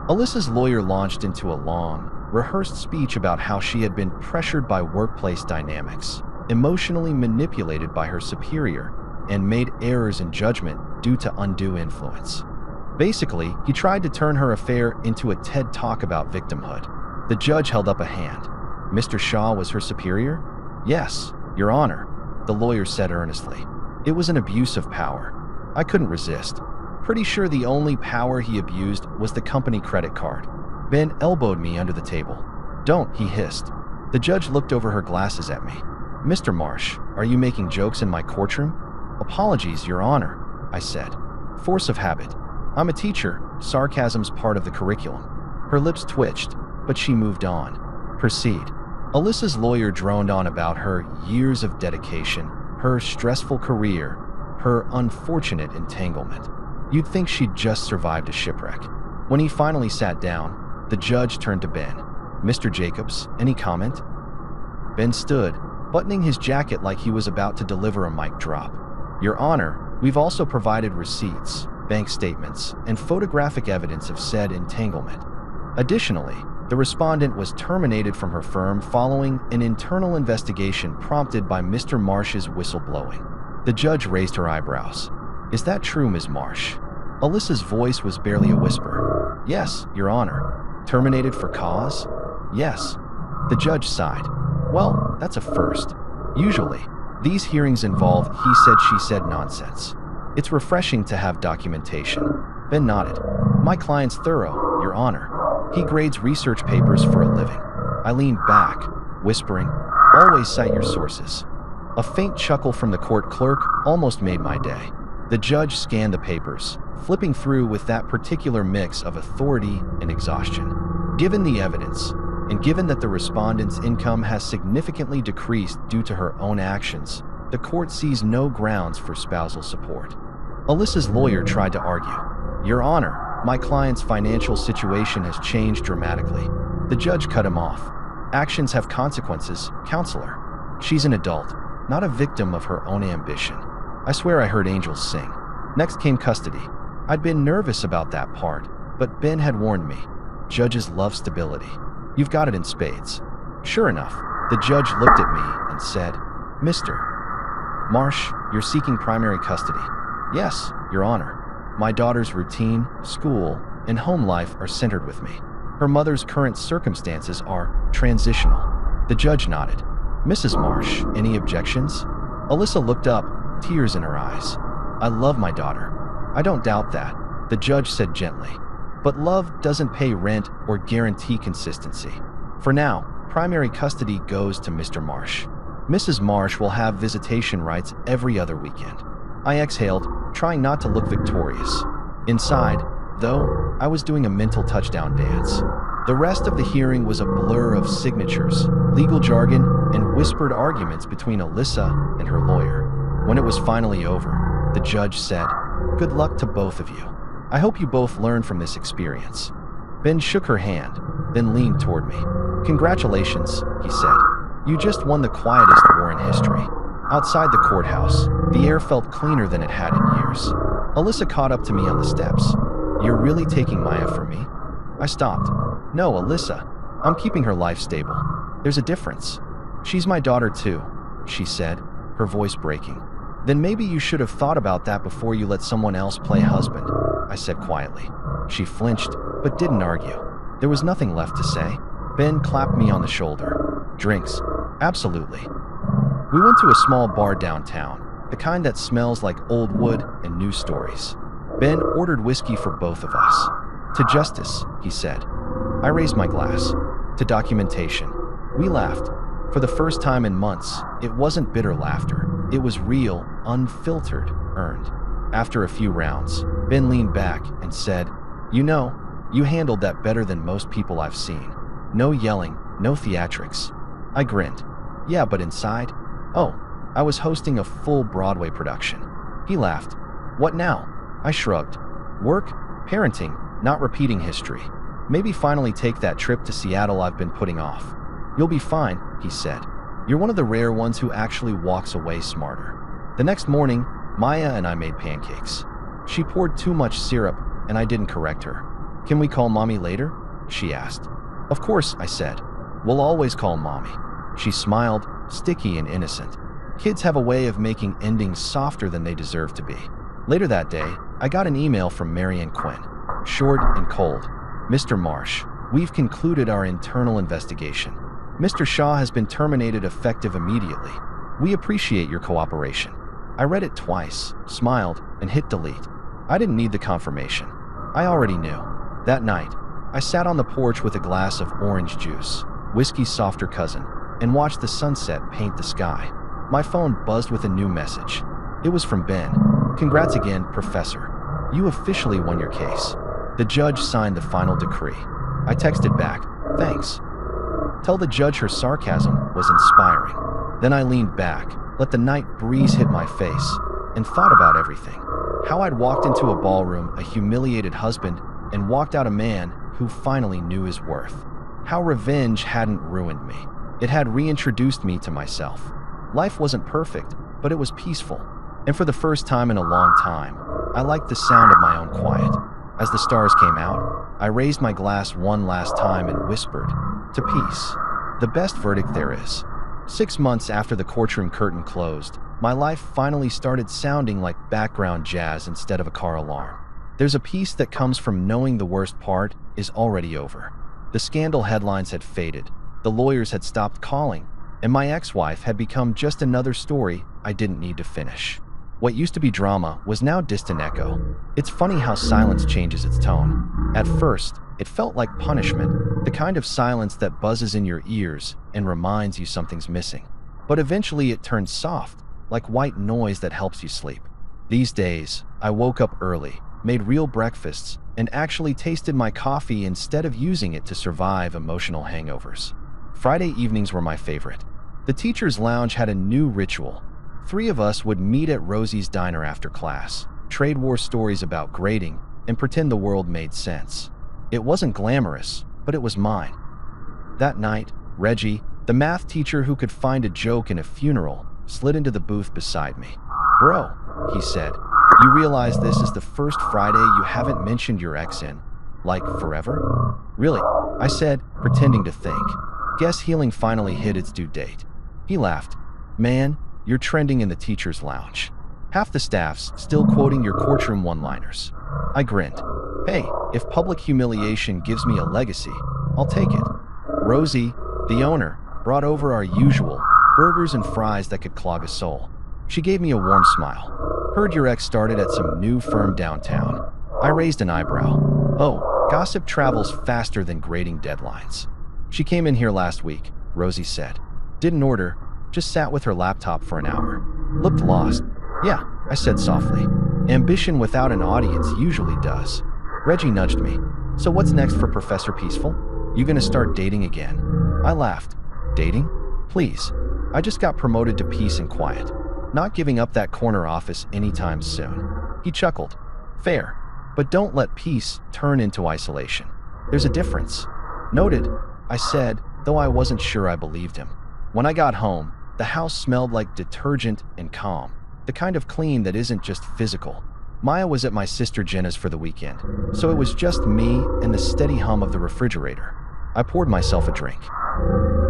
[SPEAKER 1] Alyssa's lawyer launched into a long, rehearsed speech about how she had been pressured by workplace dynamics, emotionally manipulated by her superior, and made errors in judgment due to undue influence. Basically, he tried to turn her affair into a TED Talk about victimhood. The judge held up a hand. Mr. Shaw was her superior? Yes, Your Honor, the lawyer said earnestly. It was an abuse of power. I couldn't resist. Pretty sure the only power he abused was the company credit card. Ben elbowed me under the table. Don't, he hissed. The judge looked over her glasses at me. Mr. Marsh, are you making jokes in my courtroom? Apologies, Your Honor, I said. Force of habit. I'm a teacher. Sarcasm's part of the curriculum. Her lips twitched, but she moved on. Proceed. Alyssa's lawyer droned on about her years of dedication, her stressful career, her unfortunate entanglement. You'd think she'd just survived a shipwreck. When he finally sat down, the judge turned to Ben. Mr. Jacobs, any comment? Ben stood, buttoning his jacket like he was about to deliver a mic drop. Your Honor, we've also provided receipts, bank statements, and photographic evidence of said entanglement. Additionally, the respondent was terminated from her firm following an internal investigation prompted by Mr. Marsh's whistleblowing. The judge raised her eyebrows. Is that true, Ms. Marsh? Alyssa's voice was barely a whisper. Yes, Your Honor. Terminated for cause? Yes. The judge sighed. Well, that's a first. Usually, these hearings involve he said, she said nonsense. It's refreshing to have documentation. Ben nodded. My client's thorough, Your Honor. He grades research papers for a living. I leaned back, whispering, always cite your sources. A faint chuckle from the court clerk almost made my day. The judge scanned the papers, flipping through with that particular mix of authority and exhaustion. Given the evidence, and given that the respondent's income has significantly decreased due to her own actions, the court sees no grounds for spousal support. Alyssa's lawyer tried to argue. Your Honor, my client's financial situation has changed dramatically. The judge cut him off. Actions have consequences, counselor. She's an adult, not a victim of her own ambition. I swear I heard angels sing. Next came custody. I'd been nervous about that part, but Ben had warned me. Judges love stability. You've got it in spades. Sure enough, the judge looked at me and said, Mr. Marsh, you're seeking primary custody. Yes, Your Honor. My daughter's routine, school, and home life are centered with me. Her mother's current circumstances are transitional. The judge nodded. Mrs. Marsh, any objections? Alyssa looked up, tears in her eyes. I love my daughter. I don't doubt that, the judge said gently. But love doesn't pay rent or guarantee consistency. For now, primary custody goes to Mr. Marsh. Mrs. Marsh will have visitation rights every other weekend. I exhaled, trying not to look victorious. Inside, though, I was doing a mental touchdown dance. The rest of the hearing was a blur of signatures, legal jargon, and whispered arguments between Alyssa and her lawyer. When it was finally over, the judge said, Good luck to both of you. I hope you both learn from this experience. Ben shook her hand, then leaned toward me. Congratulations, he said. You just won the quietest war in history. Outside the courthouse, the air felt cleaner than it had in years. Alyssa caught up to me on the steps. You're really taking Maya for me? I stopped. No, Alyssa. I'm keeping her life stable. There's a difference. She's my daughter too, she said, her voice breaking. Then maybe you should have thought about that before you let someone else play husband, I said quietly. She flinched, but didn't argue. There was nothing left to say. Ben clapped me on the shoulder. Drinks? Absolutely. We went to a small bar downtown, the kind that smells like old wood and news stories. Ben ordered whiskey for both of us. To justice, he said. I raised my glass. To documentation. We laughed. For the first time in months, it wasn't bitter laughter. It was real, unfiltered, earned. After a few rounds, Ben leaned back and said, You know, you handled that better than most people I've seen. No yelling, no theatrics. I grinned. Yeah, but inside? Oh, I was hosting a full Broadway production. He laughed. What now? I shrugged. Work, parenting, not repeating history. Maybe finally take that trip to Seattle I've been putting off. You'll be fine, he said. You're one of the rare ones who actually walks away smarter. The next morning, Maya and I made pancakes. She poured too much syrup, and I didn't correct her. Can we call Mommy later? She asked. Of course, I said. We'll always call Mommy. She smiled, sticky and innocent. Kids have a way of making endings softer than they deserve to be. Later that day, I got an email from Marion Quinn. Short and cold. Mr. Marsh, we've concluded our internal investigation. Mr. Shaw has been terminated effective immediately. We appreciate your cooperation. I read it twice, smiled, and hit delete. I didn't need the confirmation. I already knew. That night, I sat on the porch with a glass of orange juice, whiskey's softer cousin, and watched the sunset paint the sky. My phone buzzed with a new message. It was from Ben. Congrats again, Professor. You officially won your case. The judge signed the final decree. I texted back, thanks. Tell the judge her sarcasm was inspiring. Then I leaned back, let the night breeze hit my face, and thought about everything. How I'd walked into a ballroom, a humiliated husband, and walked out a man who finally knew his worth. How revenge hadn't ruined me. It had reintroduced me to myself. Life wasn't perfect, but it was peaceful. And for the first time in a long time, I liked the sound of my own quiet. As the stars came out, I raised my glass one last time and whispered, to peace. The best verdict there is. 6 months after the courtroom curtain closed, my life finally started sounding like background jazz instead of a car alarm. There's a peace that comes from knowing the worst part is already over. The scandal headlines had faded, the lawyers had stopped calling, and my ex-wife had become just another story I didn't need to finish. What used to be drama was now distant echo. It's funny how silence changes its tone. At first, it felt like punishment, the kind of silence that buzzes in your ears and reminds you something's missing. But eventually it turns soft, like white noise that helps you sleep. These days, I woke up early, made real breakfasts, and actually tasted my coffee instead of using it to survive emotional hangovers. Friday evenings were my favorite. The teacher's lounge had a new ritual. 3 of us would meet at Rosie's Diner after class, trade war stories about grading, and pretend the world made sense. It wasn't glamorous, but it was mine. That night, Reggie, the math teacher who could find a joke in a funeral, slid into the booth beside me. Bro, he said, you realize this is the first Friday you haven't mentioned your ex in, like, forever? Really? I said, pretending to think. Guess healing finally hit its due date. He laughed. Man, you're trending in the teacher's lounge. Half the staff's still quoting your courtroom one-liners. I grinned. Hey, if public humiliation gives me a legacy, I'll take it. Rosie, the owner, brought over our usual burgers and fries that could clog a soul. She gave me a warm smile. Heard your ex started at some new firm downtown. I raised an eyebrow. Oh, gossip travels faster than grading deadlines. She came in here last week, Rosie said. Didn't order, just sat with her laptop for an hour. Looked lost. Yeah, I said softly. Ambition without an audience usually does. Reggie nudged me. So what's next for Professor Peaceful? You gonna start dating again? I laughed. Dating? Please. I just got promoted to peace and quiet. Not giving up that corner office anytime soon. He chuckled. Fair. But don't let peace turn into isolation. There's a difference. Noted, I said, though I wasn't sure I believed him. When I got home, the house smelled like detergent and calm. The kind of clean that isn't just physical. Maya was at my sister Jenna's for the weekend, so it was just me and the steady hum of the refrigerator. I poured myself a drink.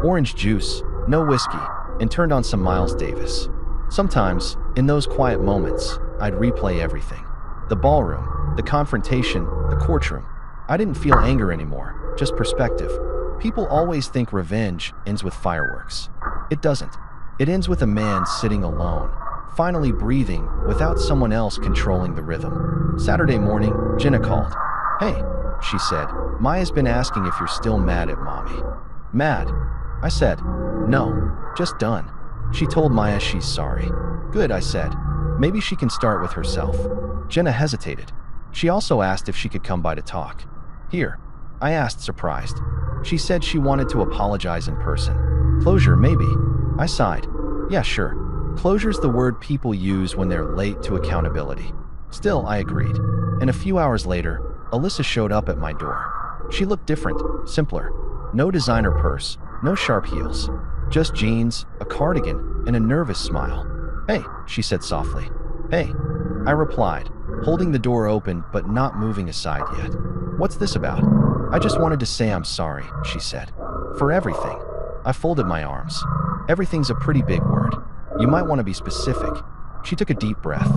[SPEAKER 1] Orange juice, no whiskey, and turned on some Miles Davis. Sometimes, in those quiet moments, I'd replay everything. The ballroom, the confrontation, the courtroom. I didn't feel anger anymore, just perspective. People always think revenge ends with fireworks. It doesn't. It ends with a man sitting alone, finally breathing without someone else controlling the rhythm. Saturday morning, Jenna called. Hey, she said, Maya's been asking if you're still mad at Mommy. Mad? I said, no, just done. She told Maya she's sorry. Good, I said. Maybe she can start with herself. Jenna hesitated. She also asked if she could come by to talk. Here, I asked, surprised. She said she wanted to apologize in person. Closure, maybe. I sighed. Yeah, sure. Closure's the word people use when they're late to accountability. Still, I agreed. And a few hours later, Alyssa showed up at my door. She looked different, simpler. No designer purse, no sharp heels. Just jeans, a cardigan, and a nervous smile. "Hey," she said softly. "Hey," I replied, holding the door open but not moving aside yet. "What's this about?" "I just wanted to say I'm sorry," she said. "For everything." I folded my arms. "Everything's a pretty big word. You might want to be specific." She took a deep breath.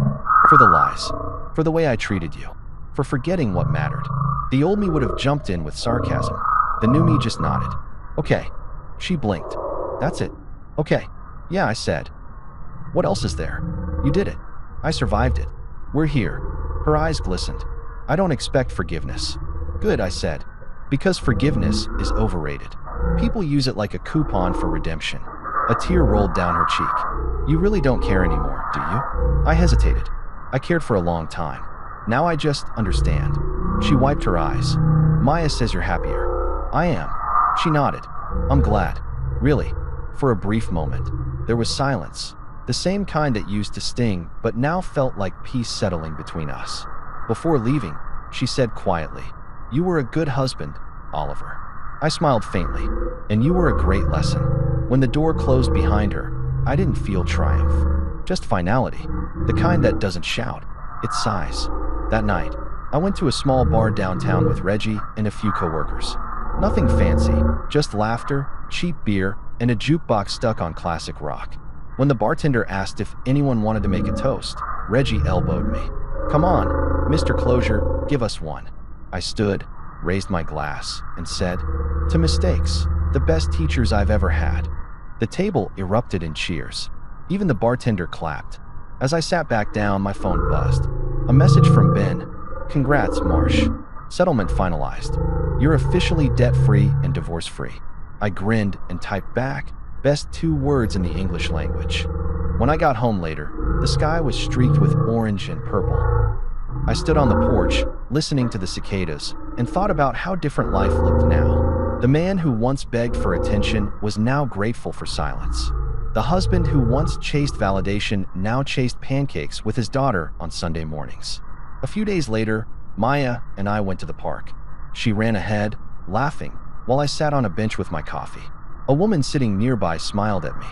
[SPEAKER 1] "For the lies. For the way I treated you. For forgetting what mattered." The old me would have jumped in with sarcasm. The new me just nodded. "Okay." She blinked. "That's it." "Okay." "Yeah," I said. "What else is there?" "You did it. I survived it. We're here." Her eyes glistened. "I don't expect forgiveness." "Good," I said. "Because forgiveness is overrated. People use it like a coupon for redemption." A tear rolled down her cheek. "You really don't care anymore, do you?" I hesitated. "I cared for a long time. Now I just understand." She wiped her eyes. "Maya says you're happier." "I am." She nodded. "I'm glad." "Really?" For a brief moment, there was silence. The same kind that used to sting, but now felt like peace settling between us. Before leaving, she said quietly, "You were a good husband, Oliver." I smiled faintly. "And you were a great lesson." When the door closed behind her, I didn't feel triumph. Just finality. The kind that doesn't shout. It sighs. That night, I went to a small bar downtown with Reggie and a few coworkers. Nothing fancy, just laughter, cheap beer, and a jukebox stuck on classic rock. When the bartender asked if anyone wanted to make a toast, Reggie elbowed me. "Come on, Mr. Closure, give us one." I stood, raised my glass, and said, "To mistakes, the best teachers I've ever had." The table erupted in cheers. Even the bartender clapped. As I sat back down, my phone buzzed. A message from Ben. "Congrats, Marsh. Settlement finalized. You're officially debt-free and divorce-free." I grinned and typed back, "Best 2 words in the English language." When I got home later, the sky was streaked with orange and purple. I stood on the porch, listening to the cicadas, and thought about how different life looked now. The man who once begged for attention was now grateful for silence. The husband who once chased validation now chased pancakes with his daughter on Sunday mornings. A few days later, Maya and I went to the park. She ran ahead, laughing, while I sat on a bench with my coffee. A woman sitting nearby smiled at me.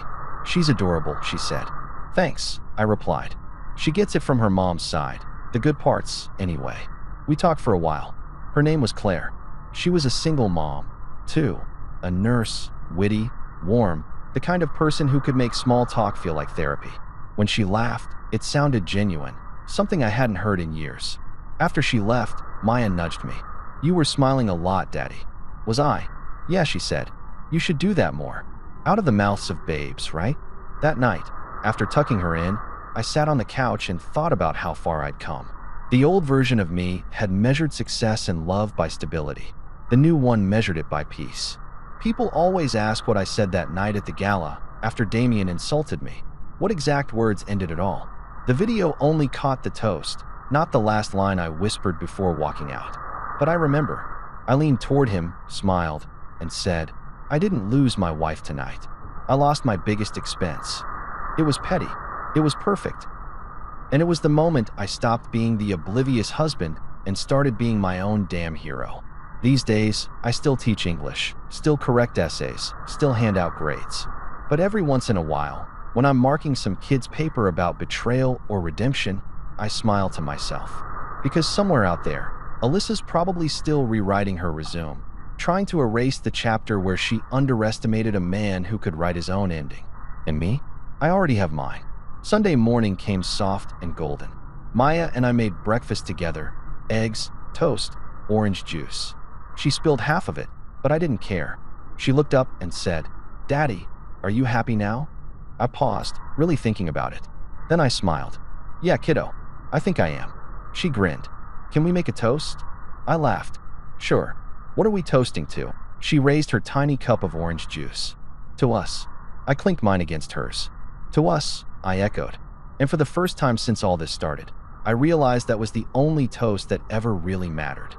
[SPEAKER 1] "She's adorable," she said. "Thanks," I replied. "She gets it from her mom's side. The good parts, anyway." We talked for a while. Her name was Claire. She was a single mom, too. A nurse, witty, warm, the kind of person who could make small talk feel like therapy. When she laughed, it sounded genuine, something I hadn't heard in years. After she left, Maya nudged me. "You were smiling a lot, Daddy." "Was I?" "Yeah," she said. "You should do that more." Out of the mouths of babes, right? That night, after tucking her in, I sat on the couch and thought about how far I'd come. The old version of me had measured success and love by stability. The new one measured it by peace. People always ask what I said that night at the gala after Damien insulted me. What exact words ended it all? The video only caught the toast, not the last line I whispered before walking out. But I remember. I leaned toward him, smiled, and said, "I didn't lose my wife tonight. I lost my biggest expense." It was petty. It was perfect. And it was the moment I stopped being the oblivious husband and started being my own damn hero. These days, I still teach English, still correct essays, still hand out grades. But every once in a while, when I'm marking some kid's paper about betrayal or redemption, I smile to myself. Because somewhere out there, Alyssa's probably still rewriting her resume, trying to erase the chapter where she underestimated a man who could write his own ending. And me? I already have mine. Sunday morning came soft and golden. Maya and I made breakfast together, eggs, toast, orange juice. She spilled half of it, but I didn't care. She looked up and said, "Daddy, are you happy now?" I paused, really thinking about it. Then I smiled. "Yeah, kiddo, I think I am." She grinned. "Can we make a toast?" I laughed. "Sure. What are we toasting to?" She raised her tiny cup of orange juice. "To us." I clinked mine against hers. "To us," I echoed. And for the first time since all this started, I realized that was the only toast that ever really mattered.